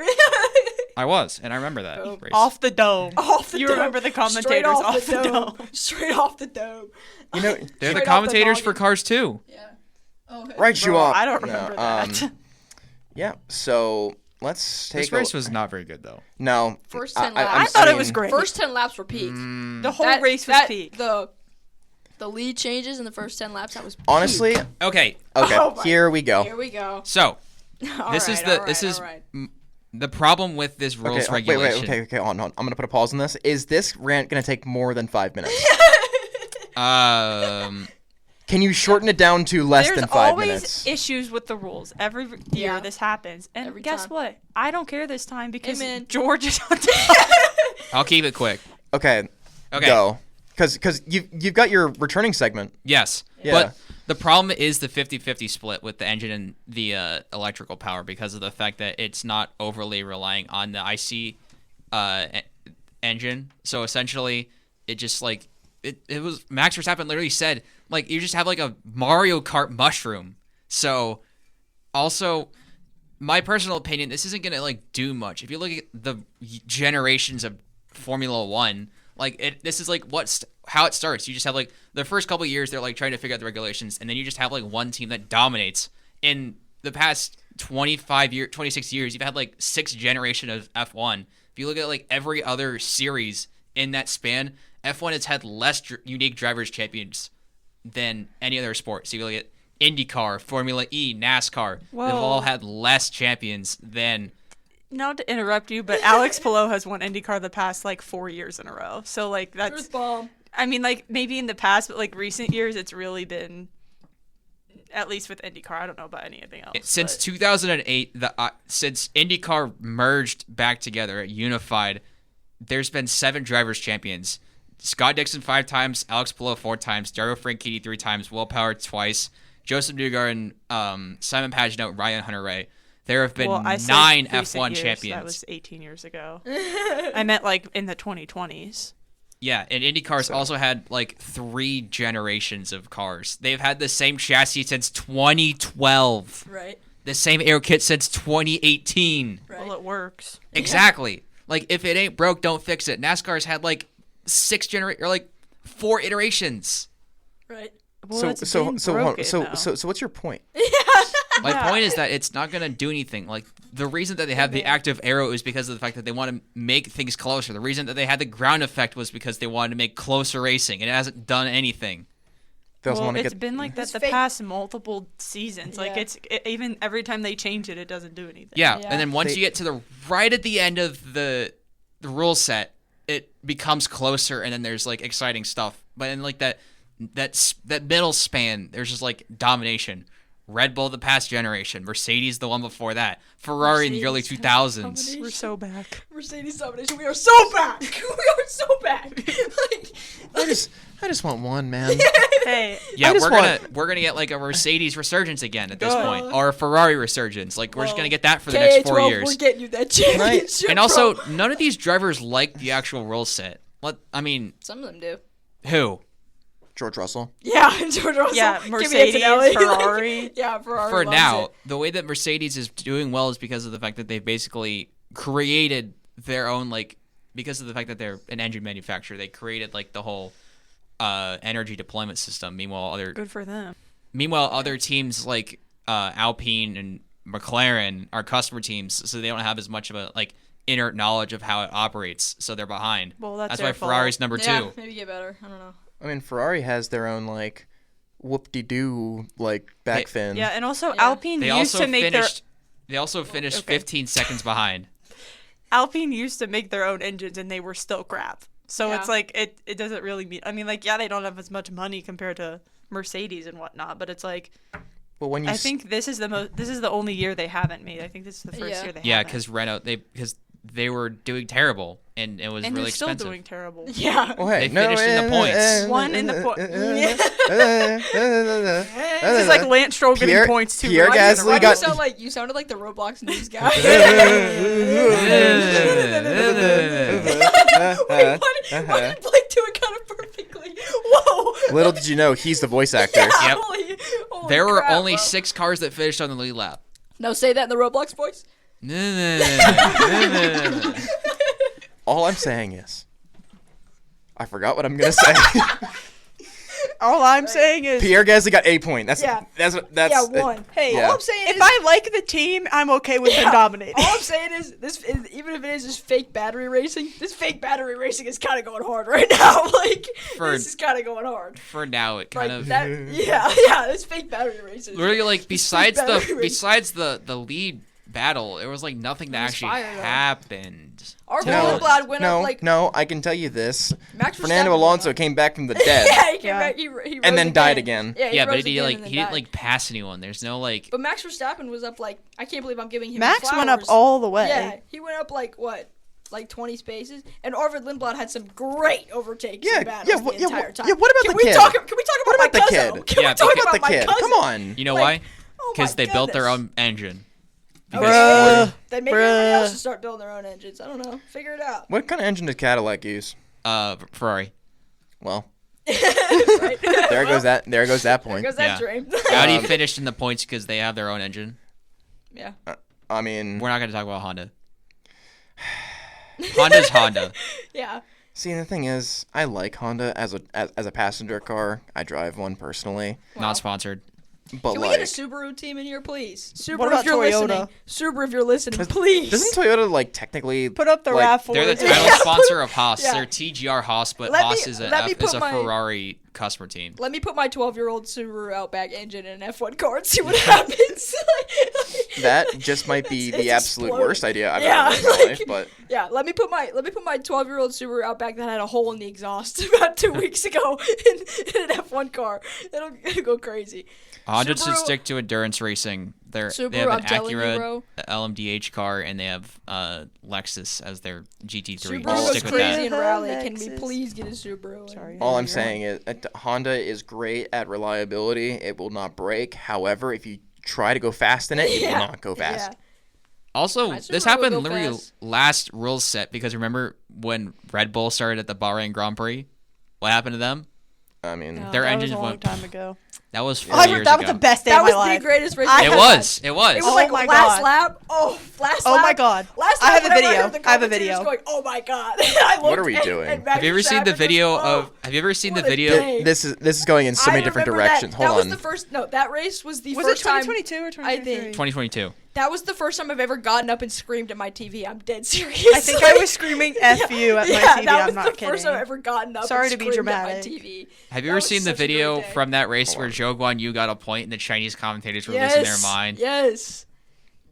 S3: I was, and I remember that
S2: Boom.
S3: race.
S4: Off the dome.
S2: Off the
S4: You
S2: dome.
S4: remember the
S2: Straight
S4: commentators off the dome.
S2: Straight off the dome.
S1: You know,
S3: They're
S2: Straight
S3: the
S2: off
S3: commentators
S2: the
S3: for Cars 2.
S2: Yeah. Oh, okay.
S1: right you
S4: Bro,
S1: up.
S4: I don't
S1: No,
S4: remember that.
S1: Yeah. So let's take
S3: This race was not very good, though.
S1: no.
S2: First 10
S1: I
S2: laps.
S4: I thought it was great.
S2: First 10 laps were peak.
S4: The whole race was peak.
S2: The lead changes in the first 10 laps, that was peak.
S1: Honestly,
S3: Okay,
S1: okay.
S2: Oh my-
S1: Here we go.
S2: Here we go.
S3: so
S2: All
S3: this is
S2: right,
S3: the
S2: all
S3: this
S2: right,
S3: is
S2: all right.
S3: the problem with this rules
S1: Okay,
S3: regulation.
S1: wait, okay, on. I'm gonna put a pause on this. Is this rant gonna take more than 5 minutes? Can you shorten it down to less
S4: There's
S1: than 5
S4: always
S1: minutes?
S4: issues with the rules. Every year
S2: Yeah.
S4: this happens. And
S2: Every
S4: guess
S2: time.
S4: what? I don't care this time because
S2: Amen.
S4: George is on top.
S3: I'll keep it quick.
S1: Okay.
S3: Okay.
S1: Go. Because you've got your returning segment.
S3: Yes.
S1: Yeah.
S3: But the problem is the 50-50 split with the engine and the electrical power because of the fact that it's not overly relying on the IC engine. So essentially, it just like it was Max Verstappen literally said like you just have like a Mario Kart mushroom. So also, my personal opinion, this isn't gonna like do much. If you look at the generations of Formula One. Like this is like how it starts. You just have like the first couple of years they're like trying to figure out the regulations, and then you just have like one team that dominates. In the past 26 years, you've had like 6 generations of F1. If you look at like every other series in that span, F1 has had less unique drivers champions than any other sport. So you look at IndyCar, Formula E, NASCAR.
S4: Whoa.
S3: They've all had less champions than.
S4: Not to interrupt you, but Alex Palou has won IndyCar the past like 4 years in a row. So like that's.
S2: Truth bomb.
S4: I mean, like maybe in the past, but like recent years, it's really been. At least with IndyCar, I don't know about anything else.
S3: Since 2008, since IndyCar merged back together, unified, there's been 7 drivers champions. Scott Dixon 5 times, Alex Palou 4 times, Dario Franchitti 3 times, Will Power twice, Joseph Newgarden, Simon Pagenaud, Ryan Hunter-Reay. There have been 9 F1
S4: years,
S3: champions.
S4: That was 18 years ago. I meant like in the 2020s.
S3: Yeah, and IndyCar's also had like 3 generations of cars. They've had the same chassis since 2012.
S2: Right.
S3: The same aero kit since 2018.
S2: Right.
S4: Well, it works.
S3: Exactly. Like if it ain't broke, don't fix it. NASCAR's had like 4 iterations.
S2: Right.
S4: Well,
S1: So
S4: it's been
S1: so
S4: broken,
S1: so
S4: though.
S1: so what's your point?
S3: My
S4: Yeah.
S3: point is that it's not going to do anything. Like, the reason that they have the active arrow is because of the fact that they want to make things closer. The reason that they had the ground effect was because they wanted to make closer racing, and it hasn't done anything.
S1: They also
S4: Well,
S1: want to
S4: it's
S1: get
S4: been like that
S2: It's
S4: the
S2: fake.
S4: past multiple seasons. Like
S2: Yeah.
S4: even every time they change it, it doesn't do anything.
S3: Yeah,
S2: Yeah.
S3: and then once
S1: They-
S3: you get to the right at the end of the rule set, it becomes closer, and then there's, like, exciting stuff. But in, like, that middle span, there's just, like, domination. Red Bull the past generation, Mercedes the one before that, Ferrari in the early
S2: Mercedes
S3: 2000s.
S4: We're so back.
S2: Mercedes Domination. We are so back. We are so back. Like,
S1: I just want one, man.
S4: Hey,
S3: Yeah,
S1: I just
S3: we're gonna get like a Mercedes resurgence again at this
S4: Good.
S3: point, or a Ferrari resurgence. Like we're just
S4: Well,
S3: gonna get that for the next 4
S2: K12,
S3: years.
S2: we're getting you that championship.
S3: And also,
S2: bro.
S3: none of these drivers like the actual rule set. I mean,
S2: Some of them do.
S3: who?
S1: George Russell.
S2: Yeah, George Russell.
S4: yeah,
S2: Give me
S4: Mercedes,
S2: Antonelli.
S4: Ferrari.
S2: Yeah, Ferrari.
S3: For
S2: loves
S3: now,
S2: it.
S3: the way that Mercedes is doing well is because of the fact that they've basically created their own, like, because of the fact that they're an engine manufacturer, they created like the whole energy deployment system. Meanwhile,
S4: Good for them.
S3: other teams like Alpine and McLaren are customer teams, so they don't have as much of a like inert knowledge of how it operates, so they're behind.
S4: Well, that's
S3: why
S4: their fault.
S3: Ferrari's number
S2: Yeah,
S3: 2.
S2: maybe get better. I don't know.
S1: I mean, Ferrari has their own like whoop-de-doo like back fin.
S4: Yeah, and also
S2: Yeah.
S4: Alpine
S3: They
S4: used
S3: also
S4: to make
S3: finished. They also finished
S4: Okay.
S3: 15 seconds behind.
S4: Alpine used to make their own engines, and they were still crap. So
S2: Yeah.
S4: it's like it doesn't really mean. I mean, like yeah, they don't have as much money compared to Mercedes and whatnot, but it's like
S1: But when you
S4: I think this is the only year they haven't made. I think this is the first
S2: Yeah.
S4: year they
S3: Yeah,
S4: haven't.
S3: because Renault because they were doing terrible and it was
S4: and
S3: really
S4: they're still
S3: expensive.
S4: doing terrible.
S2: Yeah.
S1: oh, hey,
S3: they finished in the points.
S4: One in the
S2: This
S4: is like Lance Stroll getting
S1: Pierre-
S4: points too.
S1: Pierre
S4: much.
S1: Gasly
S2: Why do
S1: got-
S2: you sounded like the Roblox news guy. Wait, why did Blake do it kind of perfectly? Whoa.
S1: Little did you know, he's the voice actor.
S3: Yep.
S2: Holy
S3: There were
S2: crap,
S3: only
S2: bro.
S3: 6 cars that finished on the lead lap.
S2: No, say that in the Roblox voice.
S1: All I'm saying is, I forgot what I'm gonna say.
S4: All I'm saying is,
S1: Pierre Gasly got a point. That's
S2: Yeah.
S1: that's
S2: Yeah, one.
S4: hey,
S1: Yeah.
S2: All I'm saying
S4: if
S2: is,
S4: I like the team, I'm okay with them dominating.
S2: all I'm saying is, even if it is just fake battery racing, this fake battery racing is kind of going hard right now. Like,
S3: For-
S2: this is kind of going hard.
S3: For now, it
S2: Like
S3: kind of
S2: that. Yeah, this fake battery racing.
S3: really like besides
S2: battery race.
S3: the lead battle, it was like nothing that
S2: It was
S3: actually
S2: fire, though.
S3: happened.
S2: Our
S1: No,
S2: Blood went
S1: no,
S2: up like
S1: no. I can tell you this:
S2: Max
S1: Fernando
S2: Verstappen
S1: Alonso
S2: went up.
S1: came back from the dead.
S2: Yeah, he came
S4: Yeah.
S2: back. He
S1: And
S2: rose
S1: then died again.
S2: Yeah,
S3: Yeah, but
S2: rose
S3: he
S2: again
S3: like
S2: and
S3: he
S2: then
S3: didn't
S2: died.
S3: like pass anyone. There's no like
S2: But Max Verstappen was up like I can't believe I'm giving him.
S4: Max went up
S2: flowers.
S4: all the way.
S2: Yeah, he went up like what, like 20 spaces, and Arvid Lindblad had some great overtakes.
S1: Yeah,
S2: and battles
S1: yeah,
S2: the
S1: what- yeah,
S2: entire
S1: what-
S2: time.
S1: yeah, what about
S2: Can
S1: the
S2: we
S1: kid?
S2: Talk, can we talk
S1: What
S2: about
S1: about the
S2: my
S1: kid?
S2: cousin? Can
S3: Yeah,
S2: we talk
S1: What
S2: about
S1: about the
S2: my
S1: kid?
S2: cousin?
S1: Come on.
S3: you know
S2: like,
S3: why?
S2: Oh my
S3: Because they built their
S2: goodness.
S3: own engine.
S4: Bruh.
S2: Then maybe everybody else
S4: Bruh.
S2: should start building their own engines. I don't know. Figure it out.
S1: What kind of engine did Cadillac use?
S3: Ferrari.
S1: Well,
S2: Right?
S1: there goes that. There goes that
S2: There
S1: point.
S2: goes that
S3: Yeah.
S2: dream.
S3: Audi
S1: Um,
S3: finished in the points because they have their own engine.
S2: yeah.
S1: I mean,
S3: We're not going to talk about Honda. Honda's Honda.
S2: Yeah.
S1: see, the thing is, I like Honda as a passenger car. I drive one personally.
S2: Wow.
S3: Not sponsored.
S1: But
S2: Can we
S1: like,
S2: get a Subaru team in here, please? Subaru,
S4: What about
S2: if you're
S4: Toyota?
S2: listening. Subaru, if you're listening, please.
S1: doesn't Toyota like technically
S4: Put up the
S1: like,
S4: RAV4.
S3: They're the
S2: Yeah.
S3: title sponsor of Haas.
S2: Yeah.
S3: They're TGR Haas, but
S2: Let
S3: Haas
S2: me-
S3: is
S2: let me
S3: a
S2: put my-
S3: Ferrari customer team.
S2: Let me put my 12-year-old Subaru Outback engine in an F1 car and see what happens.
S1: that just might be
S2: It's
S1: the absolute
S2: exploding.
S1: worst idea I've
S2: Yeah,
S1: ever heard in my
S2: like-
S1: life. But
S2: Yeah, let me put my 12-year-old Subaru Outback that had a hole in the exhaust about 2 weeks ago in an F1 car. It'll go crazy.
S3: Honda should
S2: Subaru-
S3: stick to endurance racing. They have
S2: Subaru,
S3: an
S2: I'm telling you,
S3: Acura
S2: bro.
S3: LMDH car, and they have Lexus as their GT3.
S2: Subaru
S1: All
S2: goes
S3: Stick with
S2: crazy
S3: that.
S2: in rally. Can we
S4: Lexus.
S2: please get a Subaru?
S4: Sorry.
S1: all I'm
S4: Yeah.
S1: saying is Honda is great at reliability. It will not break. However, if you try to go fast in it, it will not go fast.
S2: Yeah.
S3: Also,
S2: My
S3: this
S2: Subaru will
S3: happened
S2: go
S3: literally
S2: fast.
S3: last rules set because remember when Red Bull started at the Bahrain Grand Prix? What happened to them?
S1: I mean,
S2: No.
S3: Their
S4: That was
S3: engines
S4: a long
S3: went.
S4: time ago.
S3: That was 4
S4: Oh,
S3: years
S4: that
S3: ago.
S4: was the best day
S2: That
S4: of
S2: was
S4: my life.
S2: the greatest race.
S4: I
S3: It
S2: I've
S3: was.
S2: had.
S3: It was.
S2: It was
S4: Oh
S2: like
S4: my
S2: last
S4: God.
S2: lap. Last
S4: Oh
S2: lap.
S4: my God.
S2: Last
S4: I
S2: lap
S4: have a
S2: whenever
S4: video.
S2: heard the
S4: I have a
S2: commentators
S4: video.
S2: Going, oh my God. I
S1: What
S2: looked
S1: are we
S2: and-
S1: doing?
S2: and
S3: Have you ever
S2: Max
S3: seen the
S2: Verstappen
S3: video
S2: was,
S3: of? Have you ever seen the
S2: what a
S3: video?
S2: day.
S1: this is going in so
S2: I
S1: many different
S2: remember
S1: directions.
S2: That
S1: Hold
S2: was
S1: on.
S2: the first. No, that race was the
S4: Was it
S2: first time.
S4: 2022 or
S2: I
S4: 2023?
S2: think
S3: 2022.
S2: that was the first time I've ever gotten up and screamed at my TV. I'm dead serious.
S4: I think I was screaming F you at my TV.
S2: That
S4: I'm
S2: was
S4: not
S2: the
S4: kidding.
S2: first time I've ever gotten up.
S4: Sorry
S2: and
S4: to be
S2: screamed at
S4: dramatic.
S2: My TV.
S3: Have you
S2: That
S3: ever
S2: was
S3: seen the
S2: such a great
S3: video
S2: day.
S3: from that race
S1: Hold
S3: where
S1: on.
S3: Zhou Guan Yu got a point and the Chinese commentators were
S2: Yes.
S3: losing their mind?
S2: Yes.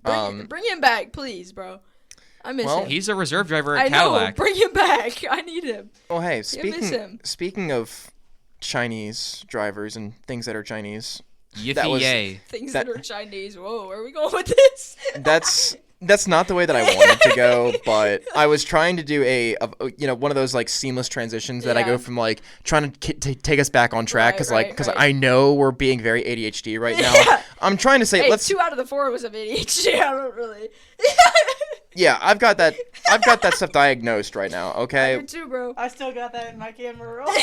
S1: Um,
S2: Bring him back, please, bro. I miss
S1: Well,
S2: him.
S3: He's a reserve driver at
S2: I know.
S3: Cadillac.
S2: Bring him back. I need him.
S1: Oh, hey,
S2: miss him.
S1: speaking of Chinese drivers and things that are Chinese,
S3: Yiffy
S1: was-
S3: yay.
S2: Things
S1: That-
S2: that are Chinese. Whoa, where are we going with this?
S1: that's not the way that I wanted to go, but I was trying to do a one of those like seamless transitions that I
S2: Yeah.
S1: go from like trying to take us back on track because
S2: Right.
S1: I know we're being very ADHD right now.
S2: Yeah.
S1: I'm trying to say
S2: Hey,
S1: let's
S2: 2 out of the 4 was of ADHD. I don't really.
S1: yeah, I've got that stuff diagnosed right now.
S2: You
S1: Okay,
S2: too, bro.
S4: I still got that in my camera roll.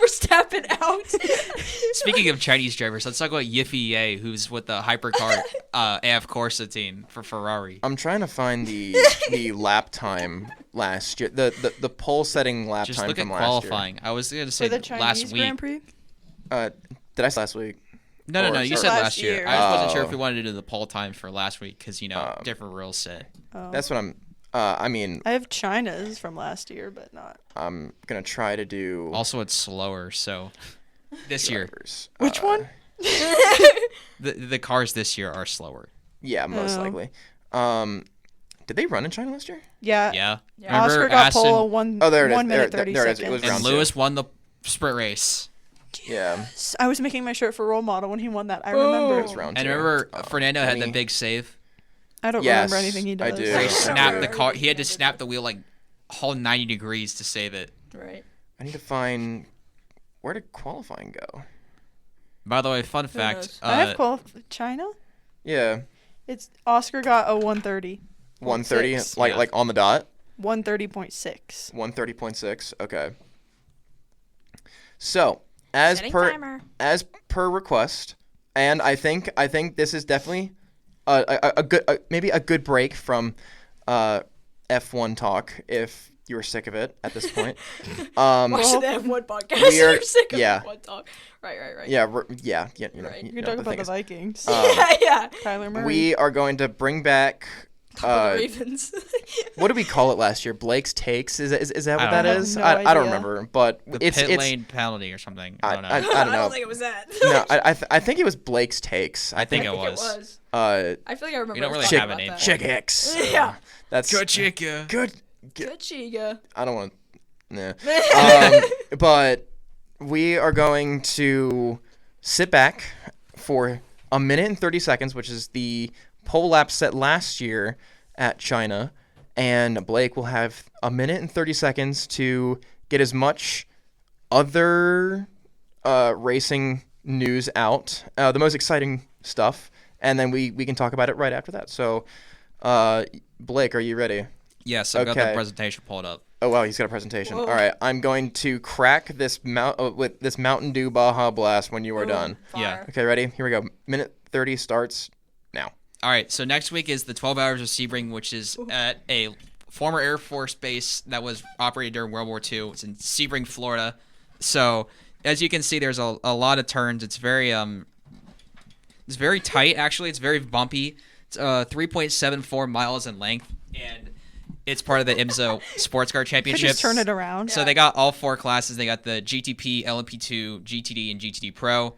S2: We're stepping out.
S3: Speaking of Chinese drivers, let's talk about Yiffy Ye, who's with the hypercar AF Corsa team for Ferrari.
S1: I'm trying to find the lap time last year, the pole setting lap
S3: Just
S1: time
S3: look at
S1: from last
S3: qualifying. I was gonna say
S4: For the Chinese
S3: last week.
S4: Grand Prix?
S1: year. Did I say last week?
S3: No,
S1: Or-
S3: you
S1: or-
S3: said
S4: Last
S3: last year.
S4: year.
S3: I just wasn't sure
S1: Oh.
S3: if we wanted to do the poll time for last week because different rules set.
S4: Oh.
S1: That's what I'm. I mean,
S4: I have China's from last year, but not.
S1: I'm gonna try to do
S3: Also, it's slower, so this year
S1: drivers.
S4: Which one?
S3: the cars this year are slower.
S1: Yeah, most
S4: Oh.
S1: likely. Did they run in China last year?
S4: Yeah.
S3: Yeah.
S2: Yeah.
S4: Oscar
S3: Remember
S4: got
S3: Aston
S4: pole one.
S1: Oh, there it is.
S4: 1 minute
S1: There-
S4: 30
S1: there it is. It
S4: seconds.
S1: was
S3: and
S1: round
S3: Lewis
S1: two.
S3: won the sprint race.
S1: Yeah,
S4: I was making my shirt for role model when he won that. I
S2: Boom.
S4: remember.
S1: it was round
S3: And
S1: two.
S3: remember
S1: Oh,
S3: Fernando
S1: let
S3: had the
S1: me-
S3: big save.
S4: I don't
S1: Yes,
S4: remember anything he
S1: I
S4: does.
S1: do.
S3: Where he
S1: Yeah.
S3: snapped the car.
S2: Yeah.
S3: He had to snap the wheel like whole 90 degrees to save it.
S2: Right.
S1: I need to find where did qualifying go?
S3: By the way, fun
S2: knows?
S3: fact.
S4: I have China.
S1: Yeah,
S4: It's Oscar got a 130.
S1: 130,
S4: 6.
S1: like
S3: Yeah.
S1: like on the dot.
S4: 130.6.
S1: 130.6. Okay. So as
S2: Setting
S1: per
S2: timer.
S1: request, and I think this is definitely a good maybe a good break from F1 talk if you're sick of it at this point.
S2: Watching the F1 podcast.
S1: we are-
S2: You're sick of
S1: yeah.
S2: F1 talk. Right.
S1: yeah, you know,
S2: Right.
S1: you
S4: You
S1: know,
S4: can talk
S1: the
S4: about
S1: thing
S4: the
S1: is,
S4: Vikings.
S2: yeah.
S4: Kyler Murray.
S1: we are going to bring back
S2: The Ravens.
S1: what did we call it last year? Blake's Takes? Is that what
S3: I
S1: that
S3: don't know.
S1: is?
S4: No
S1: I don't
S4: idea.
S1: remember, but
S3: The
S1: it's
S3: pit
S1: it's
S3: lane penalty or something.
S1: I
S3: I don't know.
S1: I don't know.
S2: think it was that.
S1: No, I think it was Blake's Takes. I
S3: think
S1: think
S3: it was.
S2: I feel like I remember.
S3: We don't
S2: us
S3: really
S2: talking
S3: have a
S2: about
S3: name
S2: that.
S3: for it.
S1: Chick Hicks.
S2: Yeah.
S1: That's
S3: chica.
S1: good.
S2: Good chiga.
S1: I don't want. Nah. But we are going to sit back for a minute and 30 seconds, which is the pole lap set last year at China, and Blake will have a minute and 30 seconds to get as much other racing news out, the most exciting stuff, and then we can talk about it right after that. So, Blake, are you ready?
S3: Yes, I've got
S1: Okay.
S3: the presentation pulled up.
S1: Oh wow, he's got a presentation.
S2: Whoa.
S1: All right, I'm going to crack this with this Mountain Dew Baja Blast when you are done.
S3: Yeah.
S2: Fire.
S1: Okay, ready? Here we go. Minute 30 starts now.
S3: All right, so next week is the 12 Hours of Sebring, which is at a former Air Force base that was operated during World War II. It's in Sebring, Florida. So as you can see, there's a lot of turns. It's very It's very tight, actually. It's very bumpy. It's 3.74 miles in length, and it's part of the IMSA Sports Car
S4: Could
S3: Championship.
S4: just turn it around.
S3: So they got all 4 classes. They got the GTP, LMP2, GTD, and GTD Pro.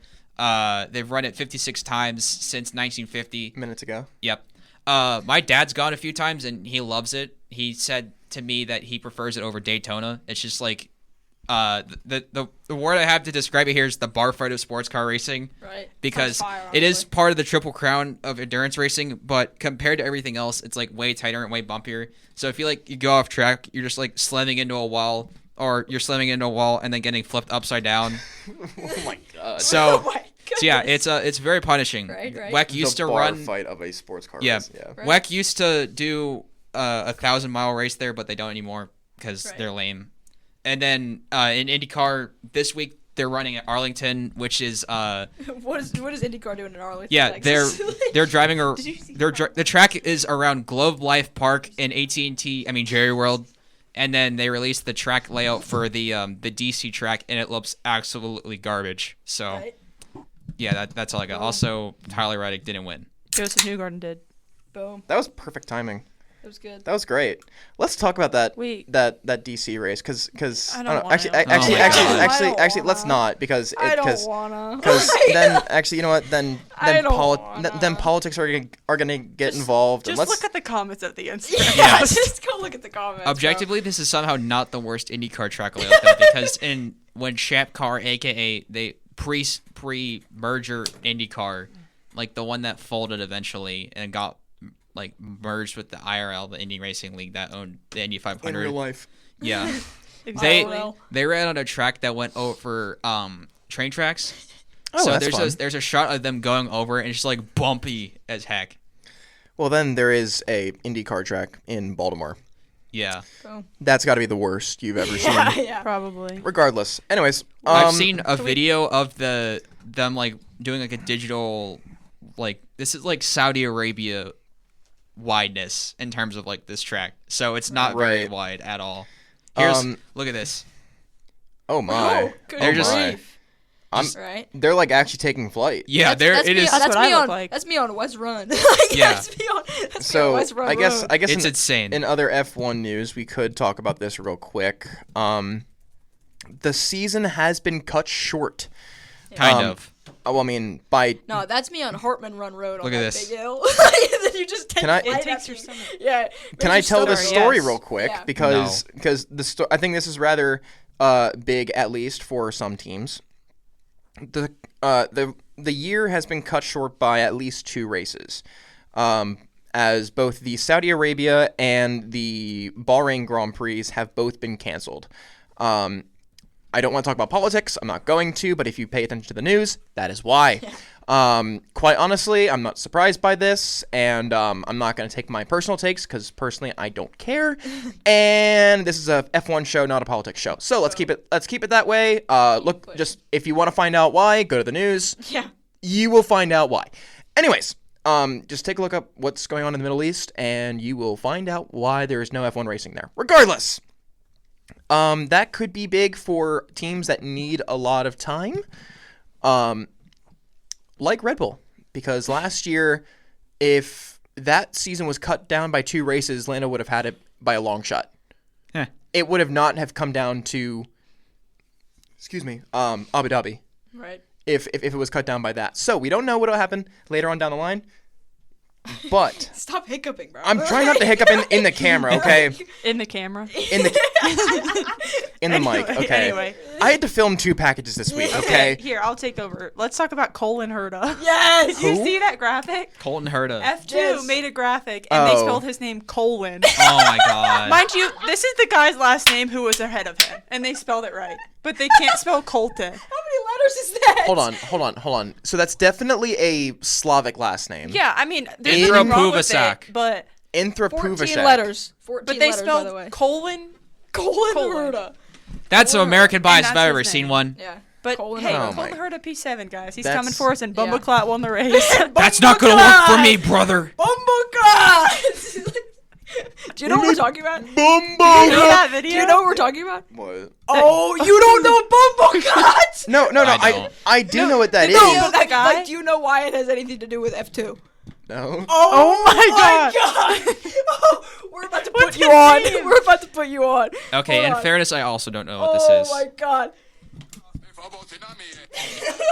S3: They've run it 56 times since 1950.
S1: Minutes ago.
S3: Yep. My dad's gone a few times, and he loves it. He said to me that he prefers it over Daytona. It's just like the word I have to describe it here is the bar fight of sports car racing.
S2: Right.
S3: Because
S2: Fire,
S3: it is
S2: honestly.
S3: part of the Triple Crown of endurance racing, but compared to everything else, it's like way tighter and way bumpier. So if you like you go off track, you're just like slamming into a wall, or you're slamming into a wall and then getting flipped upside down.
S1: Oh my god.
S3: So,
S2: Oh my
S3: so yeah,
S2: goodness.
S3: it's very punishing.
S2: Right.
S3: WEC used
S1: the
S3: to
S1: bar
S3: run.
S1: fight of a sports car
S3: Yeah.
S1: race. Yeah.
S2: Right.
S3: WEC used to do a 1,000-mile race there, but they don't anymore because
S2: Right.
S3: they're lame. And then in IndyCar this week they're running at Arlington, which is
S2: What is IndyCar doing in Arlington?
S3: yeah
S2: Texas?
S3: they're driving
S4: Did you see
S3: the track is around Globe Life Park in Jerry World, and then they released the track layout for the DC track, and it looks absolutely garbage. So
S2: Right.
S3: yeah, that's all I got. Also, Tyler Reddick didn't win.
S4: Joseph Newgarden did.
S2: Boom.
S1: That was perfect timing.
S2: It was good.
S1: That was great. Let's talk about that
S4: Wait.
S1: that DC race because
S4: I don't
S1: know.
S4: wanna.
S1: Actually,
S4: Oh
S3: my God.
S1: actually, let's not because
S2: I don't
S1: because
S2: wanna.
S1: then actually you know what then
S2: I don't wanna.
S1: then politics are gonna get involved.
S4: Just
S1: and let's
S4: look at the comments at the Instagram.
S2: Yeah,
S3: Yes.
S2: just go look at the comments. bro.
S3: Objectively, this is somehow not the worst IndyCar track layout though, because when Champ Car, aka they pre-merger IndyCar, like the one that folded eventually and got like merged with the IRL, the Indy Racing League that owned the Indy 500.
S1: in real life.
S3: Yeah,
S4: Exactly.
S3: they ran on a track that went over train tracks.
S1: Oh,
S3: so
S1: that's fun.
S3: there's a shot of them going over, and it's just like bumpy as heck.
S1: Well, then there is a IndyCar track in Baltimore.
S3: Yeah,
S2: Boom.
S1: That's got to be the worst you've ever
S2: Yeah,
S1: seen.
S2: yeah.
S4: Probably.
S1: Regardless, anyways,
S3: I've seen a video of them like doing like a digital, like this is like Saudi Arabia wideness in terms of like this track, so it's not very
S1: Right.
S3: wide at all. Here's
S1: Um,
S3: look at this.
S1: Oh my!
S2: Oh, good
S3: They're just-
S2: grief.
S1: I'm-
S2: Right.
S1: They're like actually taking flight.
S3: Yeah, there it is.
S4: That's
S2: That's
S4: what I
S2: me
S4: look
S2: on.
S4: like.
S2: That's me on West Run. Like,
S3: Yeah.
S2: That's me on
S1: So
S2: West Run
S1: I guess
S2: Road.
S3: It's
S1: in,
S3: insane.
S1: in other F1 news, we could talk about this real quick. The season has been cut short.
S3: Kind
S1: um,
S3: of.
S1: Well, I mean, by
S2: No, that's me on Hartman Run Road.
S3: Look
S2: on
S3: at
S2: that
S3: this.
S2: Big hill. And then you just take
S1: Can I-
S2: flight
S4: It takes
S2: after
S4: your
S2: you-
S4: stomach.
S2: Yeah.
S1: can I tell the
S4: stomach,
S1: story
S4: yes.
S1: real quick
S2: Yeah.
S1: because I think this is rather big, at least for some teams. The year has been cut short by at least 2 races, as both the Saudi Arabia and the Bahrain Grand Prix have both been canceled. I don't want to talk about politics. I'm not going to, but if you pay attention to the news, that is why. Quite honestly, I'm not surprised by this, and I'm not going to take my personal takes because personally I don't care. And this is a F1 show, not a politics show. So let's keep it that way. Look, just if you want to find out why, go to the news.
S2: Yeah.
S1: You will find out why. Anyways, just take a look up what's going on in the Middle East, and you will find out why there is no F1 racing there. Regardless. That could be big for teams that need a lot of time, like Red Bull, because last year, if that season was cut down by 2 races, Lando would have had it by a long shot.
S3: Heh.
S1: It would have not have come down to, Abu Dhabi,
S2: Right.
S1: if it was cut down by that. So we don't know what will happen later on down the line, but
S2: Stop hiccuping, bro.
S1: I'm trying not to hiccup in the camera, okay?
S4: In the camera.
S1: In the mic, okay?
S4: Anyway.
S1: I had to film 2 packages this week, okay?
S4: Here, I'll take over. Let's talk about Colin Herta.
S2: Yes.
S4: Did you see that graphic?
S3: Colton Herta.
S4: F2
S2: Yes.
S4: made a graphic, and they
S1: Oh.
S4: spelled his name Colwyn.
S3: Oh my god.
S4: Mind you, this is the guy's last name who was ahead of him, and they spelled it right. But they can't spell Colton.
S2: How many letters is that?
S1: Hold on. So that's definitely a Slavic last name.
S4: Yeah, I mean, there's nothing wrong with it,
S3: Indra
S4: but
S2: 14
S1: Inthropuvashek.
S2: letters. 14
S4: but they
S2: letters, by the
S4: spelled
S2: way.
S4: Colon.
S2: Colin
S4: Colin.
S2: Herta.
S3: That's some American bias
S4: And
S3: if
S4: that's
S3: I've ever
S4: his
S3: seen
S4: name.
S3: one.
S2: Yeah.
S4: But
S2: Colin
S4: hey,
S1: Herta.
S4: Colin Herta P7, guys. He's
S1: That's-
S4: coming for us, and
S2: Yeah.
S4: Bumbleclat won the race.
S3: That's not gonna work for me, brother.
S2: Bumbuka! Do you know what we're talking about?
S4: See that video?
S2: Do you know what we're talking about?
S1: What?
S2: Oh, you don't know Bumbleclot?
S1: No. I do know what that is.
S2: No,
S4: that guy?
S2: like, do you know why it has anything to do with F2?
S1: No.
S4: Oh my
S2: God! Oh, we're about to put
S4: What's
S2: you
S4: his
S2: on.
S4: name?
S2: We're about to put you on.
S3: Okay,
S2: Hold
S3: in
S2: on.
S3: fairness, I also don't know what this
S2: Oh
S3: is.
S2: my God!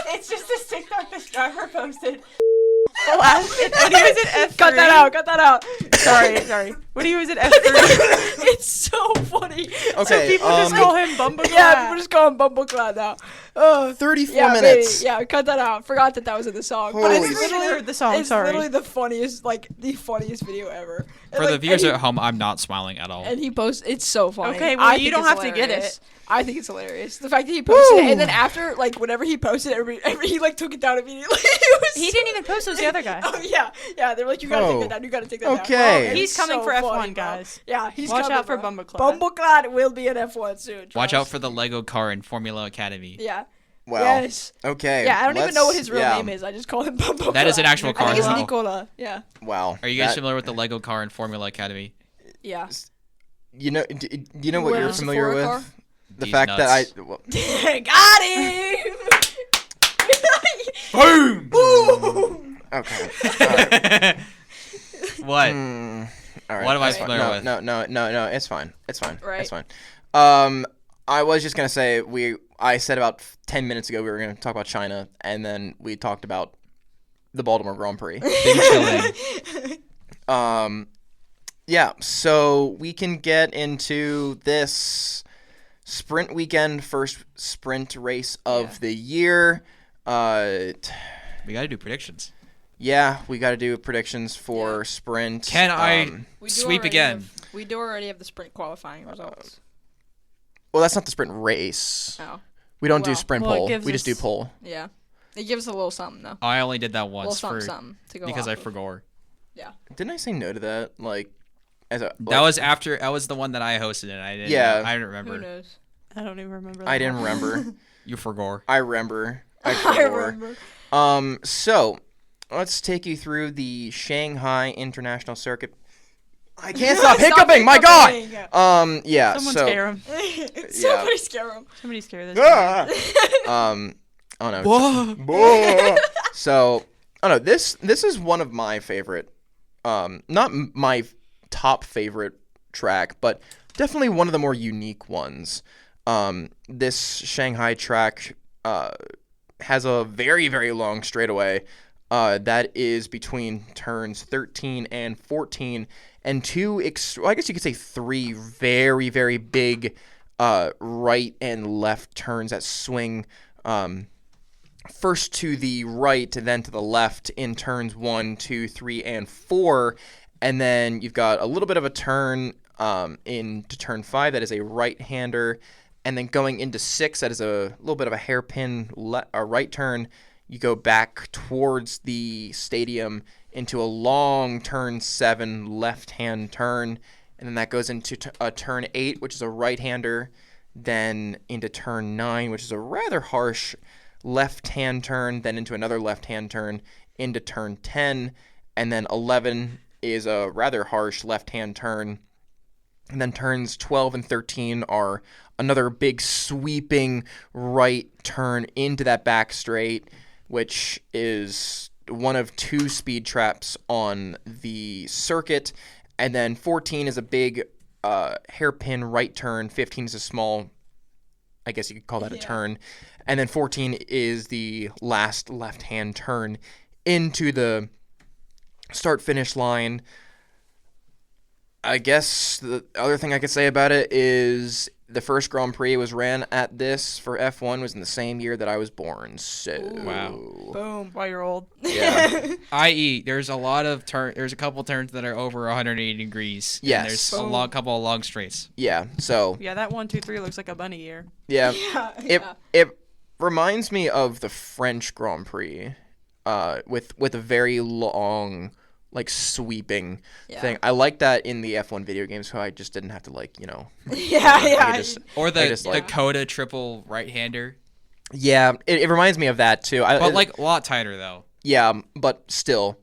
S4: It's just a TikTok this driver posted. The last when he was at F3.
S2: Cut that out.
S4: Sorry. When he was at F3.
S2: It's so funny.
S1: Okay.
S4: So people just call him Bumbleclad.
S2: Yeah, people just call him Bumbleclad now.
S1: 34 minutes.
S2: Yeah, cut that out. Forgot that was in the song. But
S1: Holy
S2: it's
S1: shit.
S2: literally
S4: Heard the song,
S2: It's
S4: sorry.
S2: literally the funniest video ever. And,
S3: For
S2: like,
S3: the viewers
S2: and he-
S3: at home, I'm not smiling at all.
S2: And he posts. It's so funny.
S4: Okay, well,
S2: I
S4: you
S2: think
S4: don't
S2: it's
S4: have to get
S2: hilarious.
S4: it.
S2: I think it's hilarious. The fact that he posted it,
S1: Woo!
S2: and then after, like, whenever he posted it, he like took it down immediately.
S4: He didn't even post. It was the other guy.
S2: Oh yeah. They're like, you gotta take
S1: Oh.
S2: that down. You gotta take that down.
S1: Okay.
S2: Oh,
S4: He's
S2: it's
S4: coming
S2: so
S4: for F1,
S2: funny, bro.
S4: guys.
S2: Yeah, he's
S4: Watch
S2: coming,
S4: out for
S2: bro.
S4: Bumbleclad.
S2: Bumbleclad will be in F1 soon.
S3: Watch
S2: trust.
S3: out for the Lego car in Formula Academy.
S2: Yeah.
S1: Wow.
S2: Yes.
S1: Okay.
S2: Yeah, I don't even know what his real
S1: yeah.
S2: name is. I just call him Bumbleclad.
S3: That is an actual
S2: I
S3: car
S2: think it's
S3: as well.
S2: Nicola. Yeah.
S1: Wow.
S3: Are you guys
S1: That-
S3: familiar with the Lego car in Formula Academy?
S2: Yeah.
S1: You know, you know what
S2: What
S1: you're
S2: is it
S1: familiar
S2: for a
S1: with?
S2: car?
S1: The
S3: These
S1: fact that
S3: nuts.
S1: I. Well,
S2: Got him.
S3: Boom!
S2: Boom.
S1: okay. All right.
S3: What?
S1: All right.
S3: What am I
S1: that's fine.
S3: familiar with?
S1: No. It's fine.
S2: Right.
S1: It's fine. I was just gonna say I said about 10 minutes ago we were gonna talk about China, and then we talked about the Baltimore Grand Prix.
S3: Big chilling.
S1: Yeah. So we can get into this sprint weekend, first sprint race of the year.
S3: We gotta do predictions.
S1: Yeah, we got to do predictions for sprint.
S3: Can I
S2: We do
S3: sweep
S2: already
S3: again?
S2: we do already have the sprint qualifying results.
S1: Well, that's not the sprint race.
S2: Oh.
S1: We don't do
S2: Well,
S1: sprint
S4: well, it
S1: pole.
S4: gives
S1: We just do
S4: us-
S1: pole.
S2: Yeah. It gives us a little something though.
S3: I only did that
S2: A little
S3: once
S2: something to go
S3: because
S2: off
S3: I
S2: of.
S3: forgot.
S2: Yeah.
S1: Didn't I say no to that? Like, as a
S3: That was after. That was the one that I hosted, and I didn't.
S1: Yeah.
S3: I didn't
S2: Who
S3: remember.
S2: knows?
S4: I don't even remember.
S1: I
S4: that
S1: didn't
S4: one.
S1: remember.
S3: You forgot.
S1: I remember. I
S2: I
S1: remember.
S2: remember.
S1: So let's take you through the Shanghai International Circuit. I can't stop hiccuping. My God. Yeah.
S4: Someone
S1: so.
S4: scare him.
S2: Somebody scare him.
S4: Somebody scare this guy.
S1: Ah! Oh no. So, oh no. This is one of my favorite. Not my top favorite track, but definitely one of the more unique ones. This Shanghai track has a very, very long straightaway that is between turns 13 and 14, and I guess you could say three very, very big right and left turns that swing first to the right, then to the left in turns 1, 2, 3, and 4. And then you've got a little bit of a turn into turn 5 that is a right-hander. And then going into 6, that is a little bit of a hairpin right turn. You go back towards the stadium into a long turn 7 left-hand turn. And then that goes into a turn 8, which is a right-hander. Then into turn 9, which is a rather harsh left-hand turn. Then into another left-hand turn into turn 10. And then 11 is a rather harsh left-hand turn. And then turns 12 and 13 are another big sweeping right turn into that back straight, which is one of 2 speed traps on the circuit. And then 14 is a big hairpin right turn. 15 is a small, I guess you could call that a turn. And then 14 is the last left-hand turn into the start-finish line. I guess the other thing I could say about it is the first Grand Prix was ran at this for F1 was in the same year that I was born. So
S3: Wow.
S4: Boom. While you're old.
S1: Yeah.
S3: I.e., there's a lot of There's a couple turns that are over 180 degrees.
S1: Yes.
S3: And there's a couple of long straights.
S1: Yeah. So
S4: Yeah, that 1, 2, 3 looks like a bunny ear.
S1: yeah.
S2: Yeah.
S1: It reminds me of the French Grand Prix, with a very long, like, sweeping thing. I like that in the F1 video games, so I just didn't have to, like,
S2: Yeah.
S3: Or the
S1: just, like-
S3: Dakota triple right-hander.
S1: Yeah, it reminds me of that too.
S3: But, like, a lot tighter, though.
S1: Yeah, but still,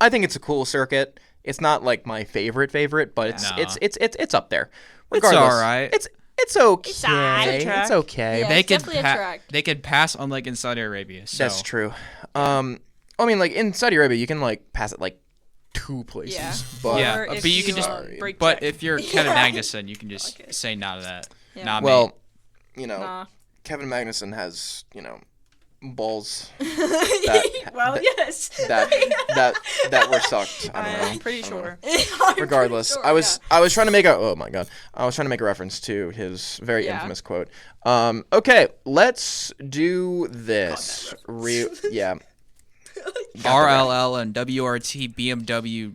S1: I think it's a cool circuit. It's not like my favorite, but it's
S3: No.
S1: it's up there.
S3: It's
S1: Regardless,
S3: all right.
S1: It's okay.
S4: alright.
S1: It's okay.
S2: Yeah.
S3: They
S2: it's
S3: could
S2: definitely a track.
S3: they could pass unlike in Saudi Arabia. So.
S1: That's true. I mean, like in Saudi Arabia, you can like pass it like 2 places.
S2: Yeah.
S1: But
S3: Yeah,
S4: Or if
S3: but you can just.
S4: break
S3: But
S4: check.
S3: if you're Kevin Magnussen, you can just say no to that.
S2: Yeah.
S3: Not me.
S1: well, you know,
S2: Nah.
S1: Kevin Magnussen has balls
S2: Well, yes.
S1: that were sucked. I don't know.
S4: I'm pretty sure.
S1: Regardless, I was trying to make a I was trying to make a reference to his very
S2: Yeah.
S1: infamous quote. Okay, let's do this. Yeah.
S3: RLL and WRT BMW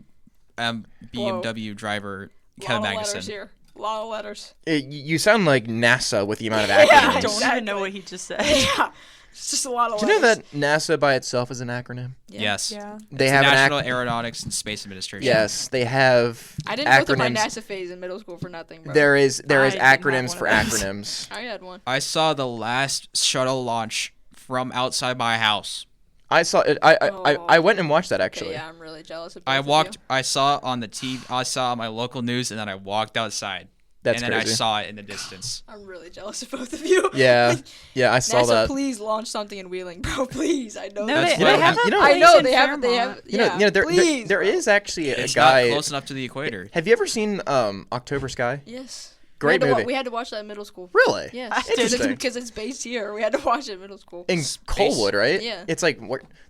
S3: driver Kevin
S2: Lot of letters
S3: Magnussen.
S2: here. A lot of letters.
S1: You sound like NASA with the amount of
S2: Yeah,
S1: acronyms.
S4: I don't
S2: Exactly.
S4: even know what he just said.
S2: Yeah. It's just a lot of
S1: Do you know
S2: letters.
S1: that NASA by itself is an acronym?
S2: Yeah.
S3: Yes.
S4: Yeah.
S1: They
S3: It's
S1: have
S3: the
S1: an
S3: National
S1: ac-
S3: Aeronautics and Space Administration.
S1: Yes, they have
S2: I didn't go through my
S1: acronyms.
S2: NASA phase in middle school for nothing, bro.
S1: There is
S4: I didn't have
S1: acronyms
S4: one
S1: for
S4: of those.
S1: acronyms.
S2: I had one.
S3: I saw the last shuttle launch from outside my house.
S1: I saw it. I went and watched that
S2: Okay,
S1: actually.
S2: yeah, I'm really jealous of both
S3: I
S2: of
S3: walked.
S2: you.
S3: I saw it on the TV. I saw it on my local news, and then I walked outside.
S1: That's
S3: and then
S1: crazy.
S3: I saw it in the distance.
S2: I'm really jealous of both of you.
S1: Yeah, yeah, I saw
S2: NASA,
S1: that.
S2: please launch something in Wheeling, bro. Please, I know.
S4: No,
S3: That's
S4: they,
S3: what
S4: they have a
S1: you know-
S4: place
S2: I know
S4: in
S2: they have. They
S4: Fairmont.
S2: have.
S1: You know,
S2: Yeah,
S1: there
S2: please,
S1: there
S2: bro.
S1: is actually a
S3: It's
S1: guy.
S3: not close enough to the equator.
S1: Have you ever seen October Sky?
S2: Yes.
S1: Great movie.
S2: We had to watch that in middle school.
S1: Really?
S2: Yes.
S1: Interesting.
S2: Because it's based here. We had to watch it in middle school.
S1: In Coalwood, right?
S2: Yeah.
S1: It's like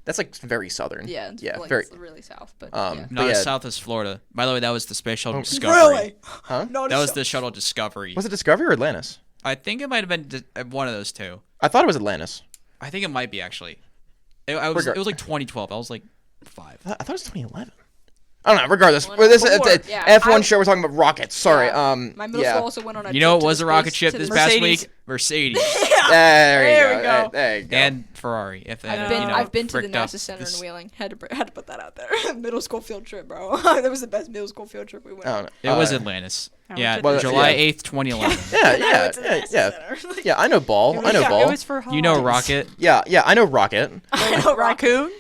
S1: that's like very southern.
S2: Yeah. It's like,
S1: very.
S2: it's really south, but
S1: Um,
S2: yeah.
S3: Not
S1: yeah.
S3: as south as Florida. By the way, that was the space shuttle Discovery.
S2: Really?
S1: Huh?
S2: No,
S3: That was the shuttle Discovery.
S1: Was it Discovery or Atlantis?
S3: I think it might have been one of those two.
S1: I thought it was Atlantis.
S3: I think it might be actually. It was like 2012. I was like 5.
S1: I thought it was 2011. I don't know. Regardless,
S2: One
S1: well, this
S2: before,
S1: it's a
S2: yeah.
S1: F1 show. We're talking about rockets. Sorry.
S2: Yeah. My middle
S1: yeah.
S2: school also went on a
S3: You know
S2: trip
S3: what
S2: to
S3: was
S2: the
S3: a rocket
S2: space-
S3: ship
S2: to
S3: this
S2: the
S3: past
S4: Mercedes.
S3: week? Mercedes
S1: There
S2: we go.
S1: There you go.
S3: and Ferrari. If they
S2: I've
S3: had,
S2: been to the
S3: fricked up
S2: NASA Center
S3: this-
S2: in Wheeling. Had to put that out there. Middle school field trip, bro. That was the best middle school field trip we went
S1: I
S2: on.
S1: don't know.
S3: It was Atlantis.
S4: I
S3: Yeah,
S4: went
S1: to the-
S3: July
S1: yeah.
S3: 8th, 2011.
S1: Yeah,
S2: And I
S1: yeah,
S2: went to the
S1: yeah,
S2: NASA
S1: yeah.
S2: Center.
S1: Yeah, I know ball. I know
S4: It
S1: ball.
S4: was for
S3: You know
S4: holidays.
S3: Rocket.
S1: Yeah, I know rocket.
S2: I know,
S4: Raccoon?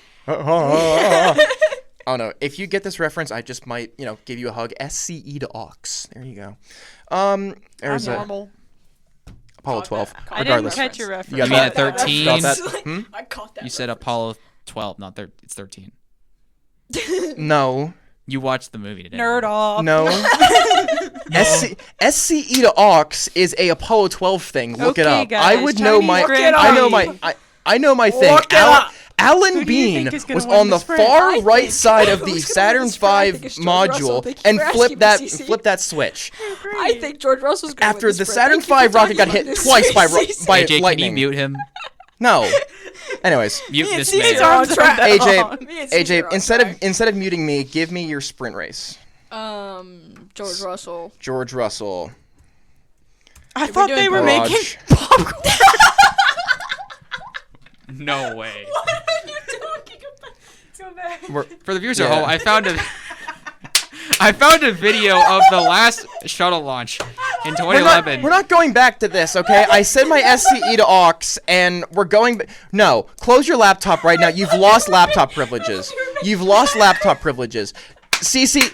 S1: Oh no! If you get this reference, I just might, give you a hug. SCE to Ox. There you go. There's a
S4: Normal.
S1: Apollo 12.
S4: I didn't
S1: Regardless,
S4: catch your reference.
S1: You got
S3: You mean
S1: that?
S3: at 13?
S1: Got that? Hmm?
S2: I caught that.
S3: You said Apollo 12, not it's 13.
S1: No,
S3: You watched the movie today.
S4: Nerd off.
S1: no. SCE to Ox is a Apollo 12 thing. Look it
S4: Okay,
S1: up.
S4: guys,
S1: I would know
S4: Chinese
S1: my.
S4: Grand
S1: I know
S4: Prix.
S1: my. I know my thing.
S2: Look it up.
S1: Alan
S4: Who do you
S1: Bean
S4: think is gonna
S1: was
S4: win
S1: on
S4: the
S1: the
S4: sprint?
S1: far
S2: I
S1: right
S2: think-
S1: side of the
S2: who's gonna
S1: Saturn
S2: win the sprint? I
S1: V
S2: think it's George Russell.
S1: module
S2: Thank you
S1: and
S2: for
S1: flipped
S2: asking me,
S1: that
S2: Cece.
S1: flipped that switch.
S2: I think George Russell's gonna
S1: After
S2: win
S1: the
S2: sprint.
S1: Saturn
S2: Thank you for
S1: V rocket got
S2: talking
S1: hit
S2: about this,
S1: twice by
S2: Cece.
S1: by
S3: AJ, can you
S1: lightning.
S3: mute him?
S1: No. Anyways,
S3: Mute
S2: Me and
S3: this
S2: Cece
S3: man.
S2: are on track.
S1: AJ,
S2: Me and Cece are on
S1: AJ,
S2: track.
S1: instead of muting me, give me your sprint race.
S2: George Russell.
S1: George Russell.
S4: I
S2: we
S4: thought
S2: doing
S4: they were
S1: Garage.
S4: making popcorn.
S3: No way.
S2: What are you talking about? Go back.
S3: For the viewers
S1: Yeah.
S3: at home, I found a video of the last shuttle launch in 2011.
S1: We're not going back to this, okay? I said my SCE to Aux, and we're going. No, close your laptop right now. You've lost laptop privileges. You've lost laptop privileges. Cece,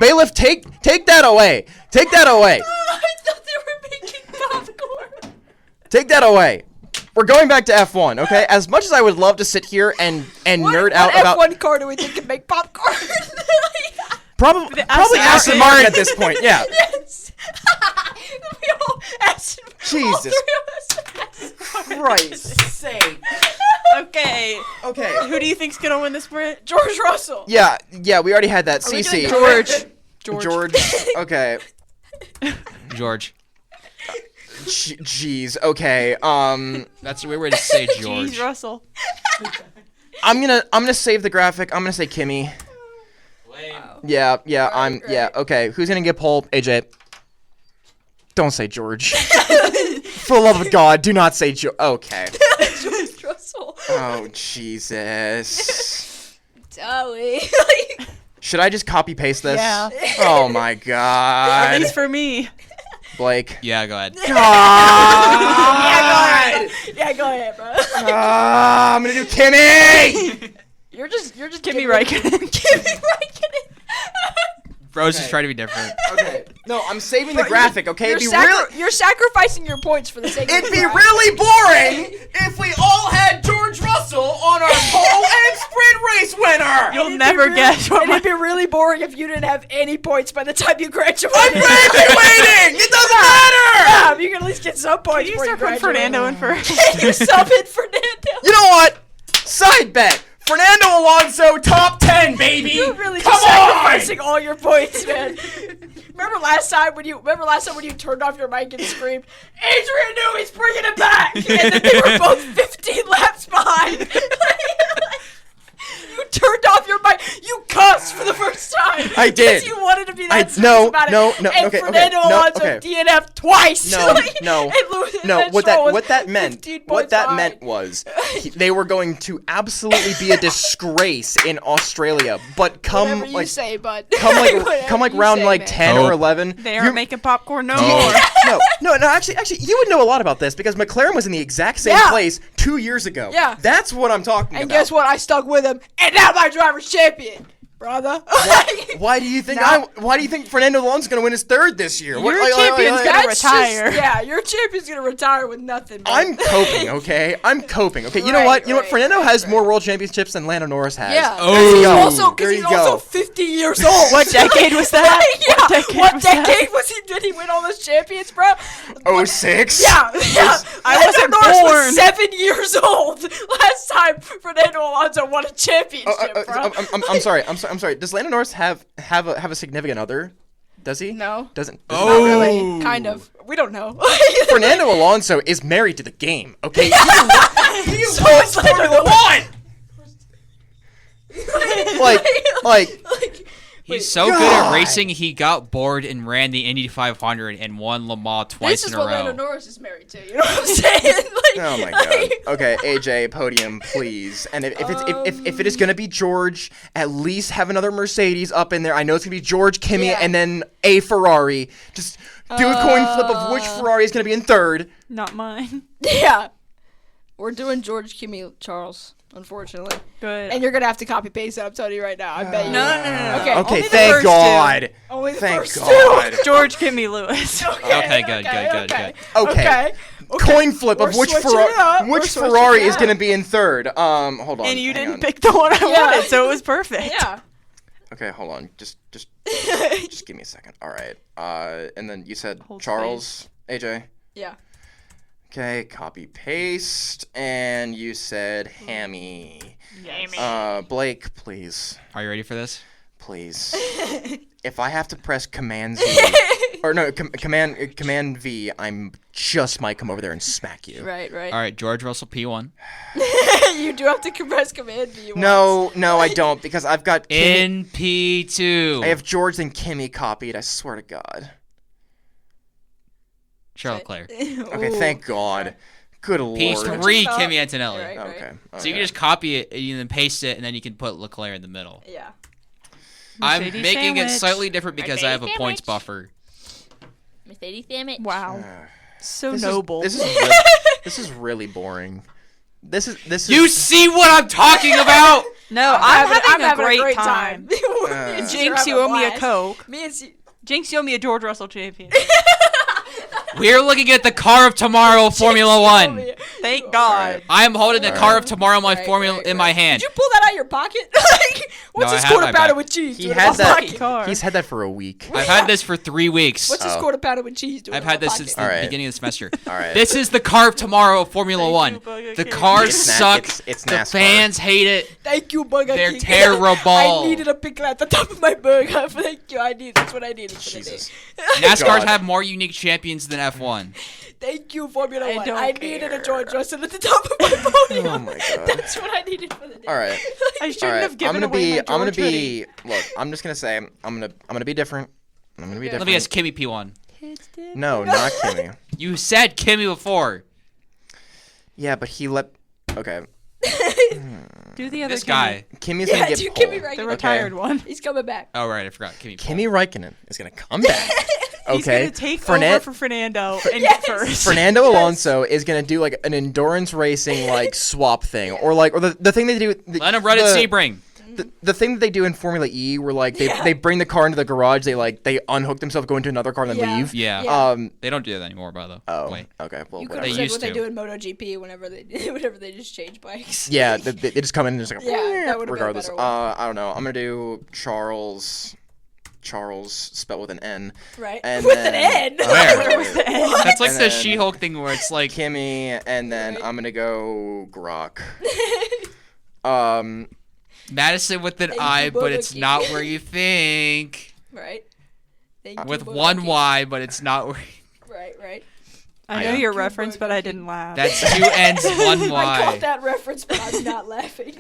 S1: bailiff, take that away. Take that away.
S2: I thought they were making popcorn.
S1: Take that away. We're going back to F1, okay? As much as I would love to sit here and nerd out about
S2: What F1 car do we think can make popcorn?
S1: probably
S4: Aston
S1: Aston
S4: Martin.
S1: Martin at this point, yeah.
S2: Yes. We all Aston.
S1: Jesus
S2: All 3 of us.
S1: Christ's sake.
S4: Okay.
S1: Okay.
S4: Who do you think's gonna win the sprint?
S2: George Russell.
S1: Yeah, we already had that.
S2: we
S1: Cece.
S2: doing
S1: George. Okay.
S3: George.
S1: Jeez. Okay.
S3: That's a weird way to say George.
S4: Jeez, Russell.
S1: I'm gonna save the graphic. I'm gonna say Kimmy. Yeah.
S2: Right.
S1: Okay. Who's gonna get pole? AJ. Don't say George. For the love of God, do not say George. Okay.
S2: George Russell.
S1: Oh Jesus.
S2: Dolly.
S1: Should I just copy paste this?
S4: Yeah.
S1: Oh my
S4: At
S1: God.
S4: least for me.
S1: Blake.
S3: Yeah, go ahead.
S1: God.
S2: Yeah, go ahead, bro.
S1: I'm gonna do Kimmy.
S2: You're just
S4: Kimmy Räikkönen.
S2: Kimmy Räikkönen.
S3: Bro's just trying to be different.
S1: Okay. No, I'm saving the graphic, okay?
S2: You're sacrificing your points for the sake of
S1: It'd be really boring if we all had George Russell on our pole and sprint race winner.
S4: You'll never guess what
S2: It'd be really boring if you didn't have any points by the time you graduated.
S1: I'm graduating! It doesn't matter!
S2: Yeah, you can at least get some points
S4: you
S2: before you
S4: start putting
S2: graduate.
S4: Fernando in first?
S2: You sub in Fernando.
S1: You know what? Side bet. Fernando Alonso, top 10, baby.
S2: You're really
S1: Come
S2: just
S1: on!
S2: sacrificing all your points, man. Remember last time when you turned off your mic and screamed, "Adrian Newey's bringing it back," and then they were both 15 laps behind. You turned off your mic. You cussed for the first time.
S1: I did.
S2: Because you wanted to be that serious
S1: no,
S2: about it.
S1: no,
S2: And
S1: okay,
S2: Fernando
S1: okay, no,
S2: Alonso
S1: okay.
S2: DNF twice.
S1: No.
S2: And
S1: What that meant
S2: 15
S1: what
S2: points
S1: that
S2: behind.
S1: meant was they were going to absolutely be a disgrace in Australia. But come
S2: Whatever you
S1: like
S2: say, bud.
S1: come
S2: Whatever
S1: like
S2: you
S1: round
S2: say,
S1: like
S2: man.
S1: 10 or 11.
S4: They aren't making popcorn no
S3: Oh.
S4: more.
S1: No. Actually, you would know a lot about this because McLaren was in the exact same
S2: Yeah.
S1: place 2 years ago.
S2: Yeah.
S1: That's what I'm talking
S2: And
S1: about.
S2: guess what? I stuck with him, and now my driver's champion, brother.
S1: Why do you think Why do you think Fernando Alonso's going to win his third this year?
S4: Your champion's gonna
S2: That's
S4: retire.
S2: yeah, your champion's gonna retire with nothing. Man.
S1: I'm coping, okay? I'm coping, okay? You know
S2: Right,
S1: what? You know what?
S2: right,
S1: Fernando
S2: right,
S1: has
S2: right.
S1: more world championships than Lando Norris has.
S2: Yeah.
S3: Oh.
S1: There you go.
S2: Also,
S1: There
S2: because
S1: you
S2: he's
S1: go.
S2: also 50 years old.
S4: What decade was that?
S2: Yeah.
S4: What decade was that?
S2: was he? Did he win all those champions, bro?
S1: 06?
S2: Yeah.
S4: I
S2: Lando
S4: wasn't
S2: Norris
S4: born.
S2: was 7 years old last time Fernando Alonso won a championship, bro.
S1: I'm sorry. Does Lando Norris have a significant other? Does he?
S2: No.
S1: Doesn't.
S3: Oh.
S2: Not really. Kind of. We don't know.
S1: Fernando Alonso is married to the game. Okay. He
S2: So
S1: won
S2: is Lando
S1: Formula
S2: Norris.
S1: One. Like.
S3: He's so good
S1: God.
S3: at racing, he got bored and ran the Indy 500 and won Le Mans twice
S2: This is
S3: in a
S2: what Lando
S3: row.
S2: Norris is married to. You know what I'm saying? Like,
S1: Oh my god. Okay, AJ, podium, please. And if it is gonna be George, at least have another Mercedes up in there. I know it's gonna be George, Kimi,
S2: Yeah.
S1: and then a Ferrari. Just do a coin flip of which Ferrari is gonna be in third.
S4: Not mine.
S2: Yeah. We're doing George Kimi Charles, unfortunately.
S4: Good.
S2: And you're going to have to copy paste that, I'm telling you right now. I bet you.
S4: No.
S2: Okay.
S1: Okay,
S4: Only the
S1: thank
S4: first
S1: God.
S2: Only the
S1: Thank
S2: first
S1: God.
S4: George Kimmy Lewis.
S2: two.
S3: Okay, good.
S1: Okay. Coin flip of
S2: We're
S1: which
S2: switching it up. We're
S1: which
S2: switching
S1: Ferrari
S2: it
S1: is
S2: up.
S1: gonna be in third. Hold on.
S4: And you
S1: hang
S4: didn't
S1: on.
S4: pick the one I
S2: Yeah.
S4: wanted, so it was perfect.
S2: Yeah.
S1: Okay, hold on. Just give me a second. All right. And then you said
S4: Hold
S1: Charles, AJ.
S2: Yeah.
S1: Okay, copy paste, and you said Hammy. Blake, please,
S3: Are you ready for this?
S1: please. If I have to press Command Z, or no, Command V, I'm just might come over there and smack you.
S2: Right.
S3: All right, George Russell P1.
S2: You do have to press Command V.
S1: No, I don't because I've got
S3: In P2.
S1: I have George and Kimmy copied. I swear to God.
S3: Charlotte Claire.
S1: Okay, thank God. Good Lord.
S3: P3,
S2: Just
S3: Kimmy Antonelli.
S2: Right.
S1: Okay.
S3: So you can just copy it and you then paste it, and then you can put Leclerc in the middle.
S2: Yeah.
S3: I'm
S4: Mercedes
S3: making it
S4: sandwich.
S3: slightly different because I have a
S5: Mercedes
S3: points
S5: sandwich.
S3: buffer.
S5: Mercedes sandwich.
S4: Wow. So
S1: This
S4: noble.
S1: this is really boring. This is
S3: You see what I'm talking about?
S4: No, I'm having a
S2: having
S4: great time.
S2: Me and Cece are
S4: Jinx, you
S2: having
S4: owe me a
S2: blast.
S4: Coke.
S2: Me and Cece.
S4: Jinx, you owe me a George Russell champion.
S3: We're looking at the car of tomorrow, Formula One.
S4: Thank God.
S3: I am holding the car of tomorrow, my
S2: Right,
S3: formula
S2: right,
S3: in my
S2: right.
S3: hand.
S2: Did you pull that out of your pocket? Like, what's
S3: No,
S2: this
S3: I had
S2: quarter
S3: my
S2: pounder
S3: back.
S2: with cheese?
S1: He
S2: doing
S1: had
S2: in my
S1: that.
S2: pocket?
S4: car.
S1: He's had that for a week.
S3: I've had this for 3 weeks.
S2: What's this quarter pounder with cheese doing?
S3: I've
S2: in my
S3: had this
S2: pocket?
S3: since the
S1: Alright.
S3: beginning of the semester.
S1: All right.
S3: This is the car of tomorrow, Formula
S4: Thank
S3: One.
S4: you, Bugger
S3: The
S4: King.
S3: cars
S1: It's
S3: suck.
S1: it's
S3: The
S1: NASCAR.
S3: fans hate it.
S2: Thank you, Bugger
S3: They're
S2: King.
S3: terrible.
S2: I needed a pickle at the top of my burger. Thank you. That's what I needed for
S1: Jesus.
S2: the day.
S3: NASCARs
S1: God.
S3: have more unique champions than F1.
S2: Thank you, Formula
S4: I
S2: One.
S4: don't
S2: I needed a
S4: care.
S2: George Russell at the top of my podium.
S1: Oh my God.
S2: That's what I needed for the day.
S1: All right.
S4: I
S1: All
S4: shouldn't
S1: right.
S4: have given
S1: I'm
S4: away my
S1: gonna
S4: George hoodie.
S1: be. Look, I'm just gonna say I'm gonna be different. I'm gonna be
S3: Let
S1: different.
S3: me guess, Kimmy P1.
S1: No, not Kimmy.
S3: You said Kimmy before.
S1: Yeah, but he let. Okay.
S4: Do the other
S3: This guy.
S1: Kimmy's
S2: Yeah,
S1: gonna get
S2: dude,
S1: pole.
S2: Kimmy Räikkönen.
S4: The retired one.
S2: He's coming back.
S3: Oh, right, I forgot. Kimmy.
S1: Kimmy Räikkönen is gonna come back. Okay.
S4: He's gonna take
S1: Fernan-
S4: over for Fernando and
S2: Yes.
S4: get first.
S1: Fernando Alonso is gonna do like an endurance racing like swap thing, or the thing they do.
S3: Let him run at Sebring.
S1: the thing that they do in Formula E, where like they bring the car into the garage, they unhook themselves, go into another car, and then leave.
S3: Yeah. They don't do that anymore, by the way.
S1: Okay. Well,
S2: You could
S1: whatever.
S2: have said
S3: used
S2: what they
S3: to.
S2: do in MotoGP whenever they just change bikes.
S1: Yeah, they just come in and just like,
S2: Yeah, that would've been a
S1: regardless.
S2: better one.
S1: I don't know. I'm gonna do Charles spelled with an N.
S2: Right.
S1: And
S2: With
S1: then,
S2: an N.
S3: Where?
S4: With the N.
S3: That's like
S1: And
S3: the
S1: then-
S3: She-Hulk thing where it's like
S1: Kimmy, and then
S2: Right.
S1: I'm gonna go Grok.
S3: Madison with an
S2: Thank
S3: I,
S2: you,
S3: but it's
S2: Burger
S3: not
S2: King.
S3: where you think.
S2: Right. Thank you,
S3: With
S2: Burger
S3: one
S2: King.
S3: Y, but it's not where.
S2: Right.
S4: I know
S3: Yeah.
S4: your reference, but I didn't laugh.
S3: That's 2 N's, 1
S2: I
S3: Y.
S2: caught that reference, but I'm not laughing.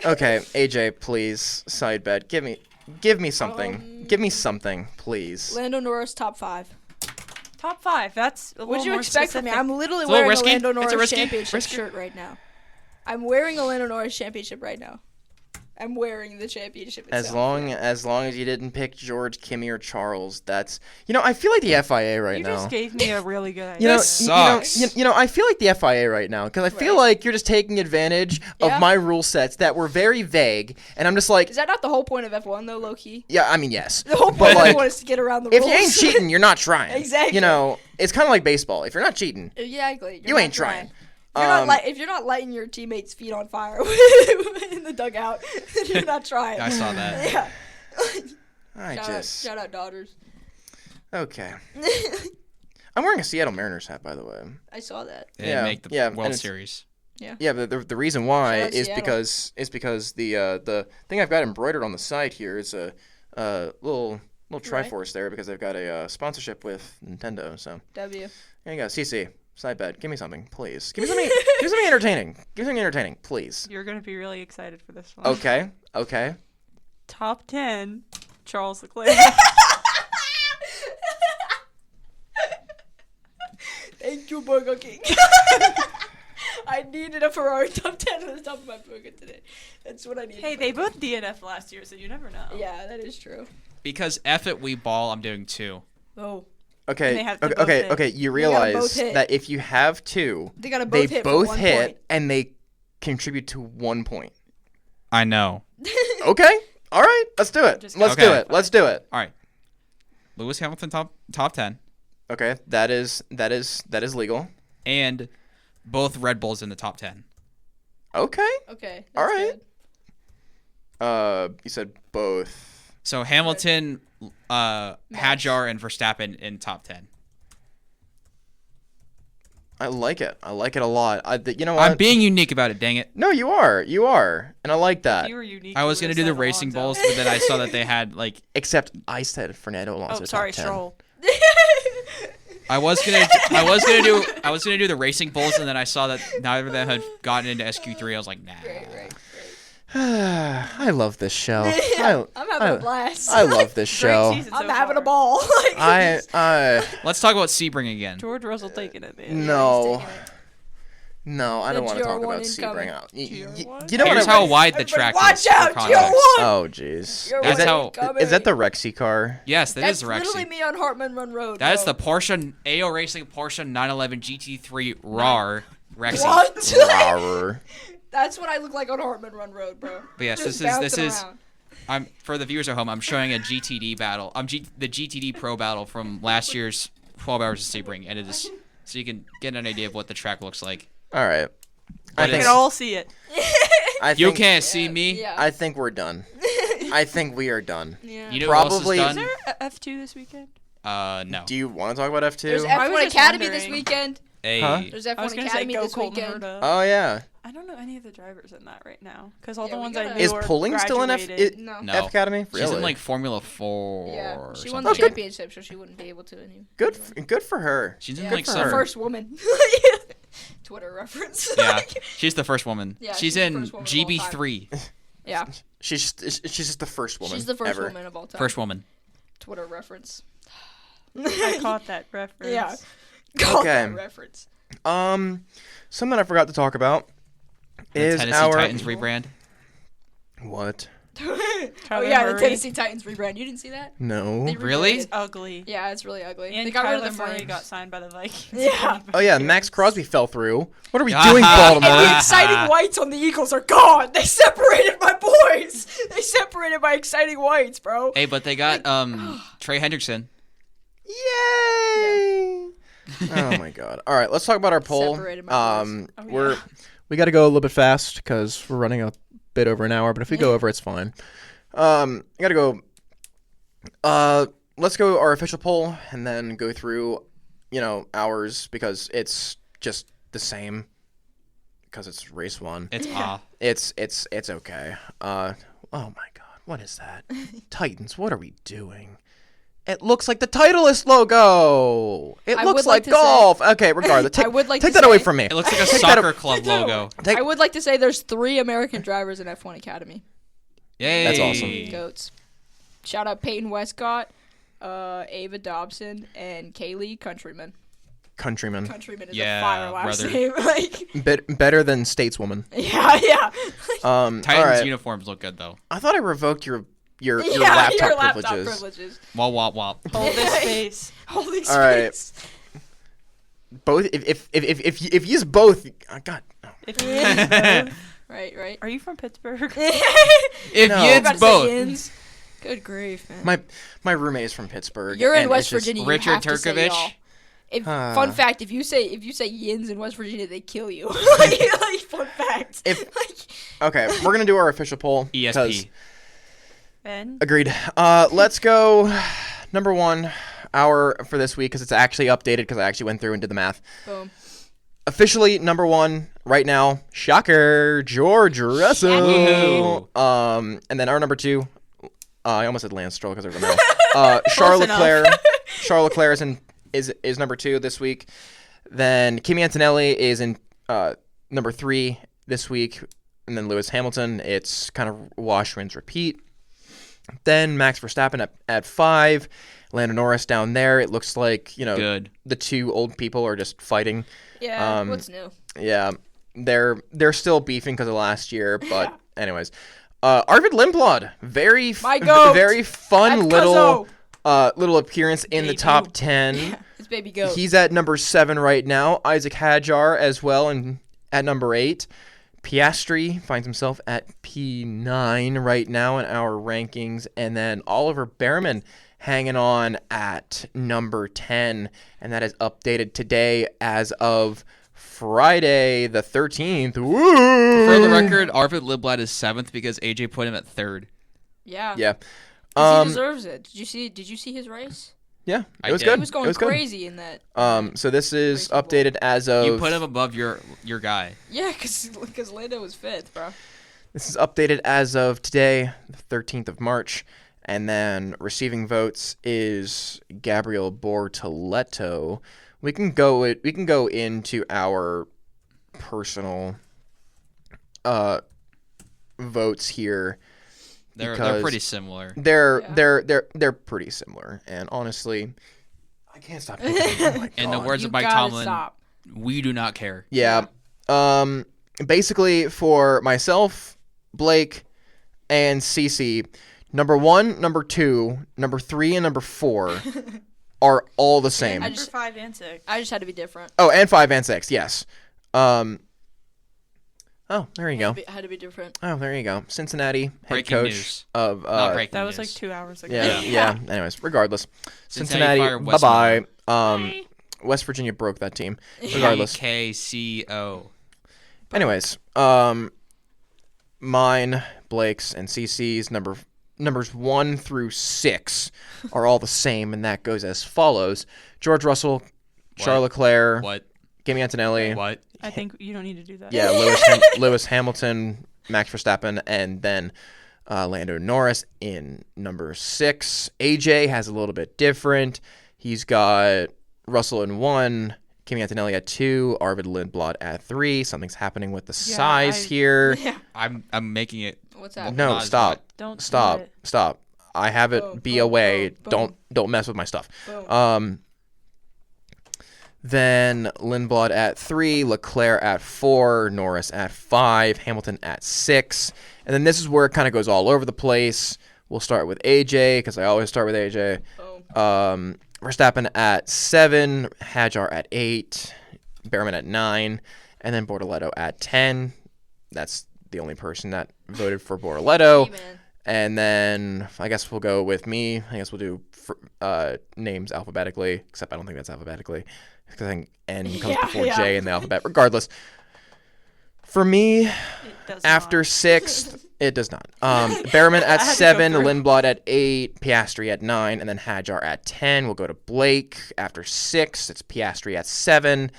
S1: Okay, AJ, please side bet. Give me something. Give me something, please.
S2: Lando Norris top 5.
S4: Top 5. That's a little
S2: What'd you
S4: more
S2: expect from me?
S4: specific.
S2: I'm literally
S3: It's a little
S2: wearing
S3: risky.
S2: a Lando
S3: It's a
S2: Norris
S3: risky-
S2: championship
S3: risky.
S2: shirt right now. I'm wearing a Lando Norris championship right now. I'm wearing the championship itself.
S1: As long as you didn't pick George, Kimmy, or Charles, that's I feel like the FIA right
S4: You
S1: now.
S4: just gave me a really good
S1: You
S4: idea.
S1: know,
S3: This
S1: you know,
S3: sucks.
S1: I feel like the FIA right now because I feel
S2: Right.
S1: like you're just taking advantage
S2: Yeah.
S1: of my rule sets that were very vague, and I'm just like,
S2: Is that not the whole point of F1 though, low key?
S1: yeah, I mean, yes.
S2: The whole
S1: But,
S2: point of
S1: like,
S2: F1 is to get around the
S1: If
S2: rules.
S1: you ain't cheating, you're not trying.
S2: Exactly.
S1: It's kind of like baseball. If you're not cheating,
S2: Exactly.
S1: you ain't trying.
S2: If you're not lighting your teammates' feet on fire in the dugout, then you're not trying.
S3: I saw that.
S2: Yeah.
S1: I just
S2: Shout out Dodgers.
S1: okay. I'm wearing a Seattle Mariners hat, by the way.
S2: I saw that.
S3: They didn't make the
S1: and
S3: World
S1: it's-
S3: Series.
S1: Yeah, but the reason why
S2: Shout out
S1: is
S2: Seattle.
S1: because the thing I've got embroidered on the side here is a little
S2: Right.
S1: Triforce there because they've got a sponsorship with Nintendo. So
S2: W.
S1: there you go, Cece. Side bet. Give me something, please. Give me something. Give me something entertaining. Give me something entertaining, please.
S4: You're going to be really excited for this one.
S1: Okay.
S4: Top 10, Charles Leclerc.
S2: Thank you, Burger King. I needed a Ferrari top 10 on the top of my burger today. That's what I needed.
S4: Hey, they both DNF last year, so you never know.
S2: Yeah, that is true.
S3: Because F it, we ball, I'm doing 2.
S2: Oh.
S1: Okay.
S4: And they have to
S1: Okay.
S4: both
S1: Okay.
S4: hit.
S1: Okay. You
S2: gotta
S1: realize
S2: both hit.
S1: that if you have two,
S2: They gotta
S1: they
S2: both hit for
S1: both
S2: 1
S1: hit
S2: point.
S1: and they contribute to 1 point.
S3: I know.
S1: Okay. All right. Let's do it.
S4: Just
S1: Let's
S3: Okay.
S1: do it. Let's do it.
S3: All right. Lewis Hamilton top 10,
S1: Okay. That is legal.
S3: and both Red Bulls in the top 10.
S1: Okay.
S2: Okay.
S1: All
S2: that's
S1: right.
S2: good.
S1: You said both.
S3: So Hamilton, Hadjar, and Verstappen in top 10.
S1: I like it. I like it a lot. You know what?
S3: I'm being unique about it, dang it.
S1: No, you are. You are. And I like that.
S4: You were unique.
S3: I was going to do the racing balls, but then I saw that they had, like,
S1: Except I said Fernando Alonso.
S4: Oh, sorry,
S1: top 10.
S4: Stroll.
S3: I was gonna do the racing bulls, and then I saw that neither of them had gotten into SQ3. I was like, nah.
S2: Right.
S1: I love this show.
S2: I'm having a blast.
S1: I love this
S4: Great
S1: show.
S4: season
S2: I'm
S4: so
S2: having a
S4: far.
S2: ball. Like,
S1: I
S3: Let's talk about Sebring again.
S4: George Russell taking it, man.
S1: no.
S2: taking it.
S1: No, I
S2: The
S1: don't want to talk
S2: GR1
S1: about
S2: incoming.
S1: Sebring.
S4: GR1?
S1: You know
S3: Here's
S1: what?
S3: how wide the
S2: Everybody
S3: track
S2: watch
S3: is. For
S2: out,
S3: context.
S2: GR1!
S1: Oh, jeez.
S2: You're
S3: That's
S2: one
S3: how-
S2: incoming.
S1: Is that the Rexy car?
S3: Yes, that
S2: That's
S3: is the Rexy.
S2: literally me on Hartman Run Road.
S3: That is
S2: bro.
S3: the Porsche AO Racing Porsche 911 GT3 RAR Rexy.
S2: What?
S1: Rawr.
S2: That's what I look like on Hartman Run Road, bro.
S3: But yes,
S2: Just
S3: this
S2: bouncing
S3: is.
S2: around.
S3: I'm for the viewers at home. I'm showing a GTD battle. The GTD Pro battle from last year's 12 Hours of Sebring, and it is so you can get an idea of what the track looks like.
S1: All right.
S3: But
S1: I
S4: We
S1: think,
S4: can all see it.
S3: You
S1: think-
S3: can't see me.
S2: Yeah.
S1: I think we're done. I think we are done.
S2: yeah.
S3: You know who else
S1: Probably-
S3: is
S4: Is
S3: done?
S4: there a F2 this weekend?
S3: No.
S1: Do you want to talk about F2?
S2: There's
S4: I was
S2: F1
S4: just
S2: Academy this
S4: wondering.
S2: weekend.
S3: Hey.
S1: Huh?
S2: There's
S4: I was
S2: F1
S4: going to say
S2: Academy
S4: go
S2: this
S4: Colton
S2: weekend.
S4: Herta.
S1: Oh, yeah.
S4: I don't know any of the drivers in that right now because all
S2: Yeah,
S4: the
S2: we
S4: ones
S2: gotta-
S4: I knew
S1: Is
S4: are
S1: Pulling still in F?
S4: graduated.
S2: No.
S3: No.
S1: F Academy?
S3: She's
S1: Really?
S3: in like Formula 4
S2: Yeah.
S3: or
S2: She won
S3: something.
S2: the championship, so she wouldn't be able to anymore.
S1: Good for her.
S3: She's in
S2: Yeah,
S3: like
S1: for
S3: some.
S1: her.
S2: First woman. Twitter reference.
S3: Yeah, she's the first woman.
S2: Yeah,
S3: she's
S2: she's the
S3: in
S2: first woman of all time.
S3: GB3.
S2: Yeah.
S1: She's just the first woman.
S2: She's the first
S1: ever.
S2: woman of all time.
S3: First woman.
S2: Twitter reference.
S4: I caught that reference.
S2: Yeah. Call
S1: Okay.
S2: that reference.
S1: Something I forgot to talk about
S3: The
S1: is
S3: Tennessee
S1: our
S3: Titans rebrand.
S1: what?
S2: Oh
S4: Tyler
S2: yeah, the
S4: Murray.
S2: Tennessee Titans rebrand. You didn't see that?
S1: No.
S2: They
S3: Really?
S2: rebranded.
S4: Ugly.
S2: Yeah, it's really ugly.
S4: And
S2: they got rid of
S4: Tyler
S2: the
S4: Murray
S2: flames.
S4: got signed by the Vikings.
S2: Yeah.
S1: Oh yeah, Max Crosby fell through. What are we
S3: Ah.
S1: doing,
S3: And
S2: And the
S1: Baltimore?
S2: exciting whites on the Eagles are gone. They separated my boys. They separated my exciting whites, bro.
S3: Hey, but they got Trey Hendrickson.
S1: Yay! Oh my god. All right, let's talk about our poll.
S2: Separated my boys.
S1: We got to go a little bit fast because we're running a bit over an hour. But if we go over, it's fine. I gotta go. Let's go our official poll and then go through, ours because it's just the same. Because it's race 1.
S3: It's
S1: It's okay. Oh my god, what is that? Titans, what are we doing? It looks like the Titleist logo. It
S2: I
S1: looks
S2: would like
S1: like
S2: to
S1: golf. Okay, regardless.
S2: I would like
S1: take
S2: to
S1: that away
S2: say-
S1: from me.
S3: It looks like a soccer club logo.
S2: I would like to say there's 3 American drivers in F1 Academy.
S3: Yay.
S1: That's awesome.
S2: Goats. Shout out Peyton Westcott, Ava Dobson, and Kaylee Countryman.
S1: Countryman.
S2: Countryman is
S3: Yeah,
S2: a fire last
S3: brother.
S2: name. Like,
S1: Better than stateswoman.
S2: yeah.
S1: All
S3: Titans
S1: right.
S3: uniforms look good though.
S1: I thought I revoked your
S2: Yeah,
S1: laptop
S2: your
S1: privileges.
S2: laptop privileges.
S3: Wop wop wop.
S4: Hold this space.
S2: Holy
S1: All right.
S2: space.
S1: Both. If you use both, God. No.
S4: If you use both.
S2: Right.
S4: Are you from Pittsburgh?
S3: If
S1: No.
S3: it's
S2: About to say
S3: both.
S2: Yins. Good grief, man.
S1: My roommate is from Pittsburgh.
S2: You're in
S1: and
S2: West
S1: it's just-
S2: Virginia. You
S3: Richard
S2: have to say
S3: Turkovich?
S2: y'all.
S1: Ah.
S2: Fun fact: if you say Yins in West Virginia, they kill you. like fun fact.
S1: Okay, we're gonna do our official poll. 'cause-
S3: ESP.
S4: Ben?
S1: Agreed. Let's go. Number 1, our for this week because it's actually updated because I actually went through and did the math.
S2: Boom.
S1: Officially number 1 right now. Shocker, George Russell.
S3: Woohoo.
S1: And then our number 2. I almost said Lance Stroll because I don't know. Charles
S4: enough.
S1: Leclerc. Charles Leclerc is number 2 this week. Then Kimi Antonelli is in number 3 this week, and then Lewis Hamilton. It's kind of wash, rinse, repeat. Then Max Verstappen at 5. Lando Norris down there. It looks like
S3: Good.
S1: the 2 old people are just fighting.
S2: Yeah. What's new?
S1: Yeah, they're still beefing because of last year, but anyways, Arvid Lindblad,
S2: My goat.
S1: very fun
S2: That's
S1: little appearance in the
S4: Baby.
S1: top 10.
S2: It's baby goat.
S1: He's at number 7 right now. Isaac Hadjar as well, and at number 8. Piastri finds himself at P9 right now in our rankings, and then Oliver Behrman hanging on at number 10, and that is updated today as of Friday the 13th. Woo!
S3: For the record, Arvid Lindblad is 7th because AJ put him at 3rd.
S2: Yeah.
S1: Yeah.
S2: 'Cause he deserves it. Did you see his race?
S1: Yeah,
S3: I
S1: it was
S3: did.
S1: good.
S2: He was
S1: It
S2: going
S1: was good.
S2: crazy in that.
S1: So this is
S2: Racing ball.
S1: updated as of
S3: You put him above your guy.
S2: Yeah, because Lando was 5th, bro.
S1: This is updated as of today, the 13th of March, and then receiving votes is Gabriel Bortoletto. We can go into our personal votes here.
S3: They're
S1: Because
S3: pretty similar.
S1: They're pretty similar, and honestly, I can't stop thinking. Oh my
S3: In the
S1: God.
S3: words
S2: You
S3: of Mike
S2: gotta
S3: Tomlin,
S2: stop.
S3: we do not care.
S1: Yeah. Basically, for myself, Blake, and Cece, number 1, number 2, number 3, and number 4 are all the same.
S4: Number 5 and 6.
S2: I just had to be different.
S1: Oh, and 5 and 6, yes. Oh, there you go.
S2: Had to be different.
S1: Oh, there you go. Cincinnati head
S3: Breaking
S1: coach
S3: news.
S1: of
S3: Not breaking
S4: That was
S3: news.
S4: like 2 hours ago.
S1: yeah,
S3: Yeah.
S1: yeah. Anyways, regardless,
S3: Cincinnati
S1: Cincinnati.
S3: fired
S1: Bye
S3: West
S1: bye.
S4: Bye.
S1: West Virginia broke that team. Regardless.
S3: KCO.
S1: Anyways, mine, Blake's, and CC's numbers 1 through 6 are all the same, and that goes as follows: George Russell, Charles Leclerc,
S3: What?
S1: Kimi Antonelli,
S3: What?
S4: I think you don't need to do that.
S1: yeah, Lewis Hamilton, Max Verstappen, and then Lando Norris in number 6. AJ has a little bit different. He's got Russell in 1, Kimi Antonelli at 2, Arvid Lindblad at 3. Something's happening with the size here.
S2: Yeah.
S3: I'm making it.
S2: What's happening?
S1: No,
S3: Not as
S1: stop.
S4: Don't do
S1: Stop.
S4: it.
S1: Stop. I have it
S2: Boom,
S1: be
S2: boom,
S1: away.
S2: boom, boom.
S1: Don't mess with my stuff.
S2: Boom.
S1: Then Lindblad at 3, Leclerc at 4, Norris at 5, Hamilton at 6. And then this is where it kind of goes all over the place. We'll start with AJ, because I always start with AJ. Verstappen at 7, Hadjar at 8, Behrman at 9, and then Bortoletto at 10. That's the only person that voted for Bortoletto.
S2: Hey, man.
S1: And then I guess we'll go with me. I guess we'll do names alphabetically, except I don't think that's alphabetically, because I think N comes before J in the alphabet. Regardless, for me,
S4: It does
S1: after
S4: not.
S1: 6th, it does not. Behrman at
S4: I had to go
S1: 7,
S4: through.
S1: Lindblad at 8, Piastri at 9, and then Hadjar at 10. We'll go to Blake. After 6, it's Piastri at 7,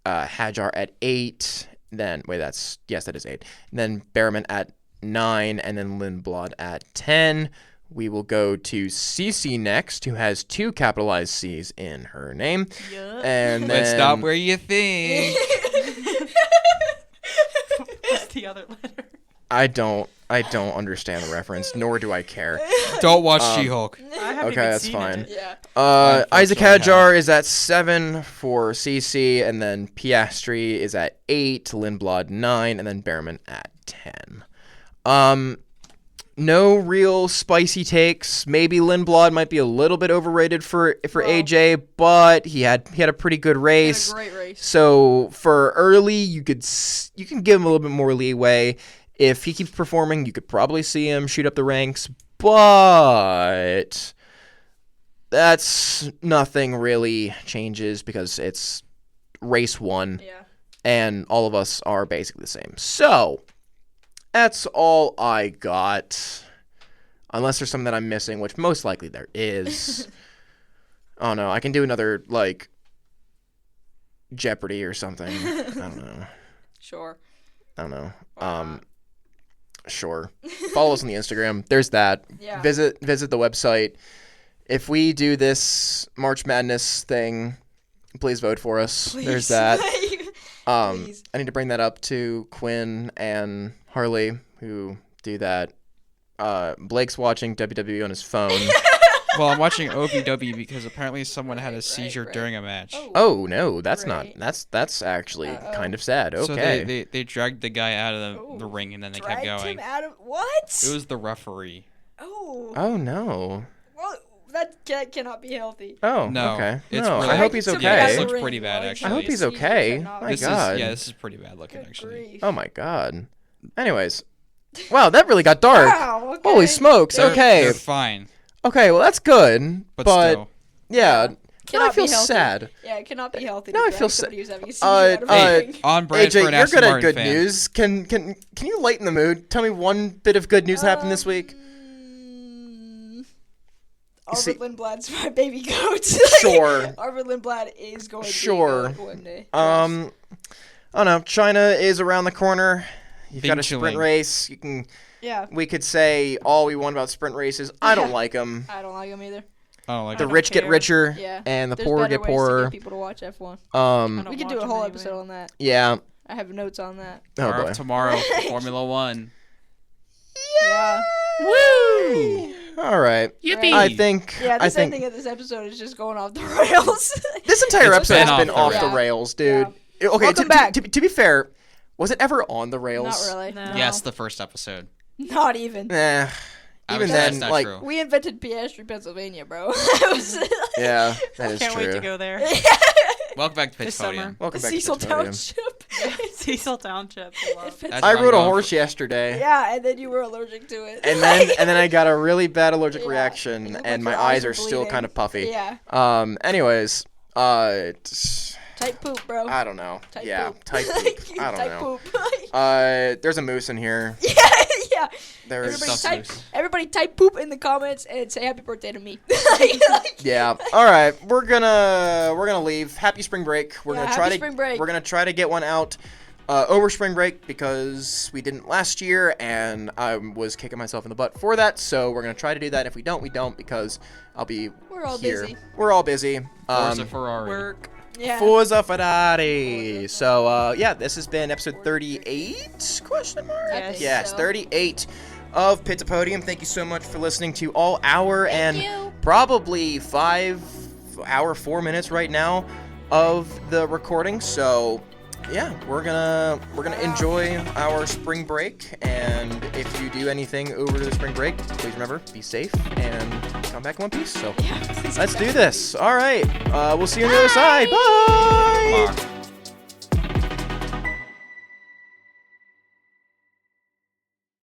S1: Hadjar at 8. Then that is 8. And then Behrman at 9, and then Lindblad at 10. We will go to Cece next, who has 2 capitalized C's in her name.
S4: Yup.
S1: And then
S3: Let's stop where you think.
S4: What's the other letter?
S1: I don't understand the reference, nor do I care.
S3: Don't watch She-Hulk.
S4: I haven't
S1: Okay,
S4: even
S1: that's
S4: seen
S1: fine.
S4: it.
S2: Yeah.
S1: Isaac
S3: Unfortunately,
S1: Hadjar is at 7 for Cece, and then Piastri is at 8, Lindblad 9, and then Behrman at 10. No real spicy takes. Maybe Lindblad might be a little bit overrated for AJ, but he had a pretty good race.
S2: Had a great race.
S1: So for early, you can give him a little bit more leeway. If he keeps performing, you could probably see him shoot up the ranks, but that's nothing really changes because it's race 1,
S2: Yeah.
S1: and all of us are basically the same. So that's all I got, unless there's something that I'm missing, which most likely there is. Oh no, I can do another like Jeopardy or something. I don't know.
S2: Sure.
S1: I don't know. Sure. Follow us on the Instagram. There's that.
S2: Yeah.
S1: Visit the website. If we do this March Madness thing, please vote for us.
S2: Please.
S1: There's that.
S2: Please.
S1: I need to bring that up to Quinn and Harley, who do that. Blake's watching WWE on his phone.
S3: Well, I'm watching OVW because apparently someone had a
S2: Right,
S3: seizure
S2: right.
S3: during a match.
S1: Oh no, that's
S2: Right.
S1: not. That's actually
S2: Uh-oh.
S1: kind of sad.
S3: So
S1: Okay.
S3: they dragged the guy out of the
S2: Oh,
S3: ring and then they kept
S2: Dragged
S3: going.
S2: him out of what?
S3: It was the referee.
S2: Oh.
S1: Oh no.
S2: Well, that cannot be healthy.
S1: Oh
S3: No,
S1: okay.
S3: it's
S1: No,
S3: really-
S1: I hope he's
S2: Dragged
S1: okay.
S2: somebody out
S3: This
S2: of
S3: looks
S2: the
S3: pretty
S2: ring.
S3: bad,
S2: Why
S3: actually.
S1: I hope he's
S2: seizures
S1: okay.
S2: cannot
S1: My
S2: be-
S3: This
S1: God.
S3: this is pretty bad looking
S2: Good
S3: actually.
S2: grief.
S1: Oh my God. Anyways, wow, that really got dark.
S2: Wow, okay.
S1: Holy smokes.
S3: They're-
S1: Okay.
S3: they're fine,
S1: Okay, well that's good.
S3: but
S1: But
S3: still.
S1: yeah, now I
S2: Cannot
S1: feel
S2: be healthy.
S1: sad.
S2: Yeah, it cannot be healthy.
S1: Now
S2: to
S1: I
S2: drag
S1: feel
S2: somebody
S1: sa-
S2: who's having a seizure out of a
S3: Hey,
S2: ring.
S3: on brand for
S1: AJ,
S3: an
S1: you're
S3: Aston
S1: good at
S3: Martin
S1: good
S3: fan.
S1: news. Can you lighten the mood? Tell me one bit of good news happened this week. see-
S2: Arvid Lindblad's my baby goat.
S1: Sure.
S2: Arvid Lindblad is going
S1: Sure.
S2: to be a goat one day.
S1: I don't know. China is around the corner. You've got a
S3: Bing
S1: sprint
S3: chilling.
S1: race.
S2: Yeah,
S1: We could say all we want about sprint races. I don't
S2: Yeah.
S1: like them.
S2: I don't like him either.
S3: I don't like
S1: The
S3: it.
S4: don't
S1: rich get
S4: care.
S1: richer,
S2: Yeah.
S1: and the
S2: There's
S1: poor
S2: better
S1: get
S2: ways to
S1: poorer.
S2: get people to watch F1.
S4: don't
S2: We could do
S4: watch
S2: a
S4: him
S2: whole
S4: anyway.
S2: episode on that.
S1: Yeah.
S2: I have notes on that.
S1: Oh
S3: Tomorrow,
S1: boy.
S3: tomorrow for Formula One.
S2: Yeah.
S1: Woo! All right.
S3: Yippee!
S1: I think.
S2: Yeah,
S1: I
S2: this
S1: think
S2: ending of this episode is just going off the rails.
S1: this entire
S3: It's
S1: episode has
S3: been
S1: been
S3: off
S1: off
S3: the
S1: the
S2: rails.
S1: rails, dude. Okay.
S2: Welcome back.
S1: To be fair, was it ever on the rails?
S2: Not really.
S4: No.
S3: Yes, the first episode.
S2: Not even.
S1: Eh.
S3: I
S1: Even
S3: would say
S1: then,
S3: that's not
S1: like,
S3: true.
S2: We invented Piastri, Pennsylvania, bro. It was
S1: yeah, that is
S4: Can't
S1: true.
S4: wait to go there.
S3: Welcome back to Pitch
S4: This
S3: Podium.
S4: summer.
S1: Welcome back
S2: Cecil
S1: to the podium.
S2: Township.
S4: Cecil Township. I love.
S3: That's
S1: I
S3: where
S1: rode
S3: I'm
S1: a
S3: going
S1: horse
S3: for-
S1: yesterday.
S2: Yeah, and then you were allergic to it.
S1: And then I got a really bad allergic
S2: Yeah.
S1: reaction,
S2: You look
S1: and
S2: like
S1: my
S2: your eyes
S1: eyes
S2: are
S1: are still
S2: bleeding.
S1: kind of puffy.
S2: Yeah.
S1: Anyways,
S2: Tight poop, bro.
S1: I don't know.
S2: Tight
S1: Yeah,
S2: poop.
S1: tight poop. I don't
S2: Tight
S1: know.
S2: poop.
S1: There's a moose in here.
S2: yeah.
S1: There's
S2: Everybody
S3: Stuffed
S2: type,
S3: moose.
S2: everybody type poop in the comments and say happy birthday to me.
S1: yeah. All right, we're gonna leave. Happy spring break. We're
S2: Yeah,
S1: gonna
S2: happy
S1: try to
S2: spring break.
S1: we're gonna try to get one out over spring break because we didn't last year, and I was kicking myself in the butt for that. So we're gonna try to do that. If we don't, we don't because I'll be
S2: We're all
S1: here.
S2: busy.
S1: We're all busy.
S3: Forza Ferrari.
S4: Work.
S2: Yeah.
S1: Forza Ferrari. So yeah, this has been episode 38? Question mark.
S2: I
S4: Yes.
S2: think
S1: Yes,
S2: so.
S1: 38 of Pit to Podium. Thank you so much for listening to all hour and
S5: you.
S1: probably 5 hour 4 minutes right now of the recording. So yeah, we're gonna enjoy our spring break, and if you do anything over the spring break, please remember, be safe and come back in one piece. So let's do this. All right, we'll see you on the other side. Bye.
S3: Bye.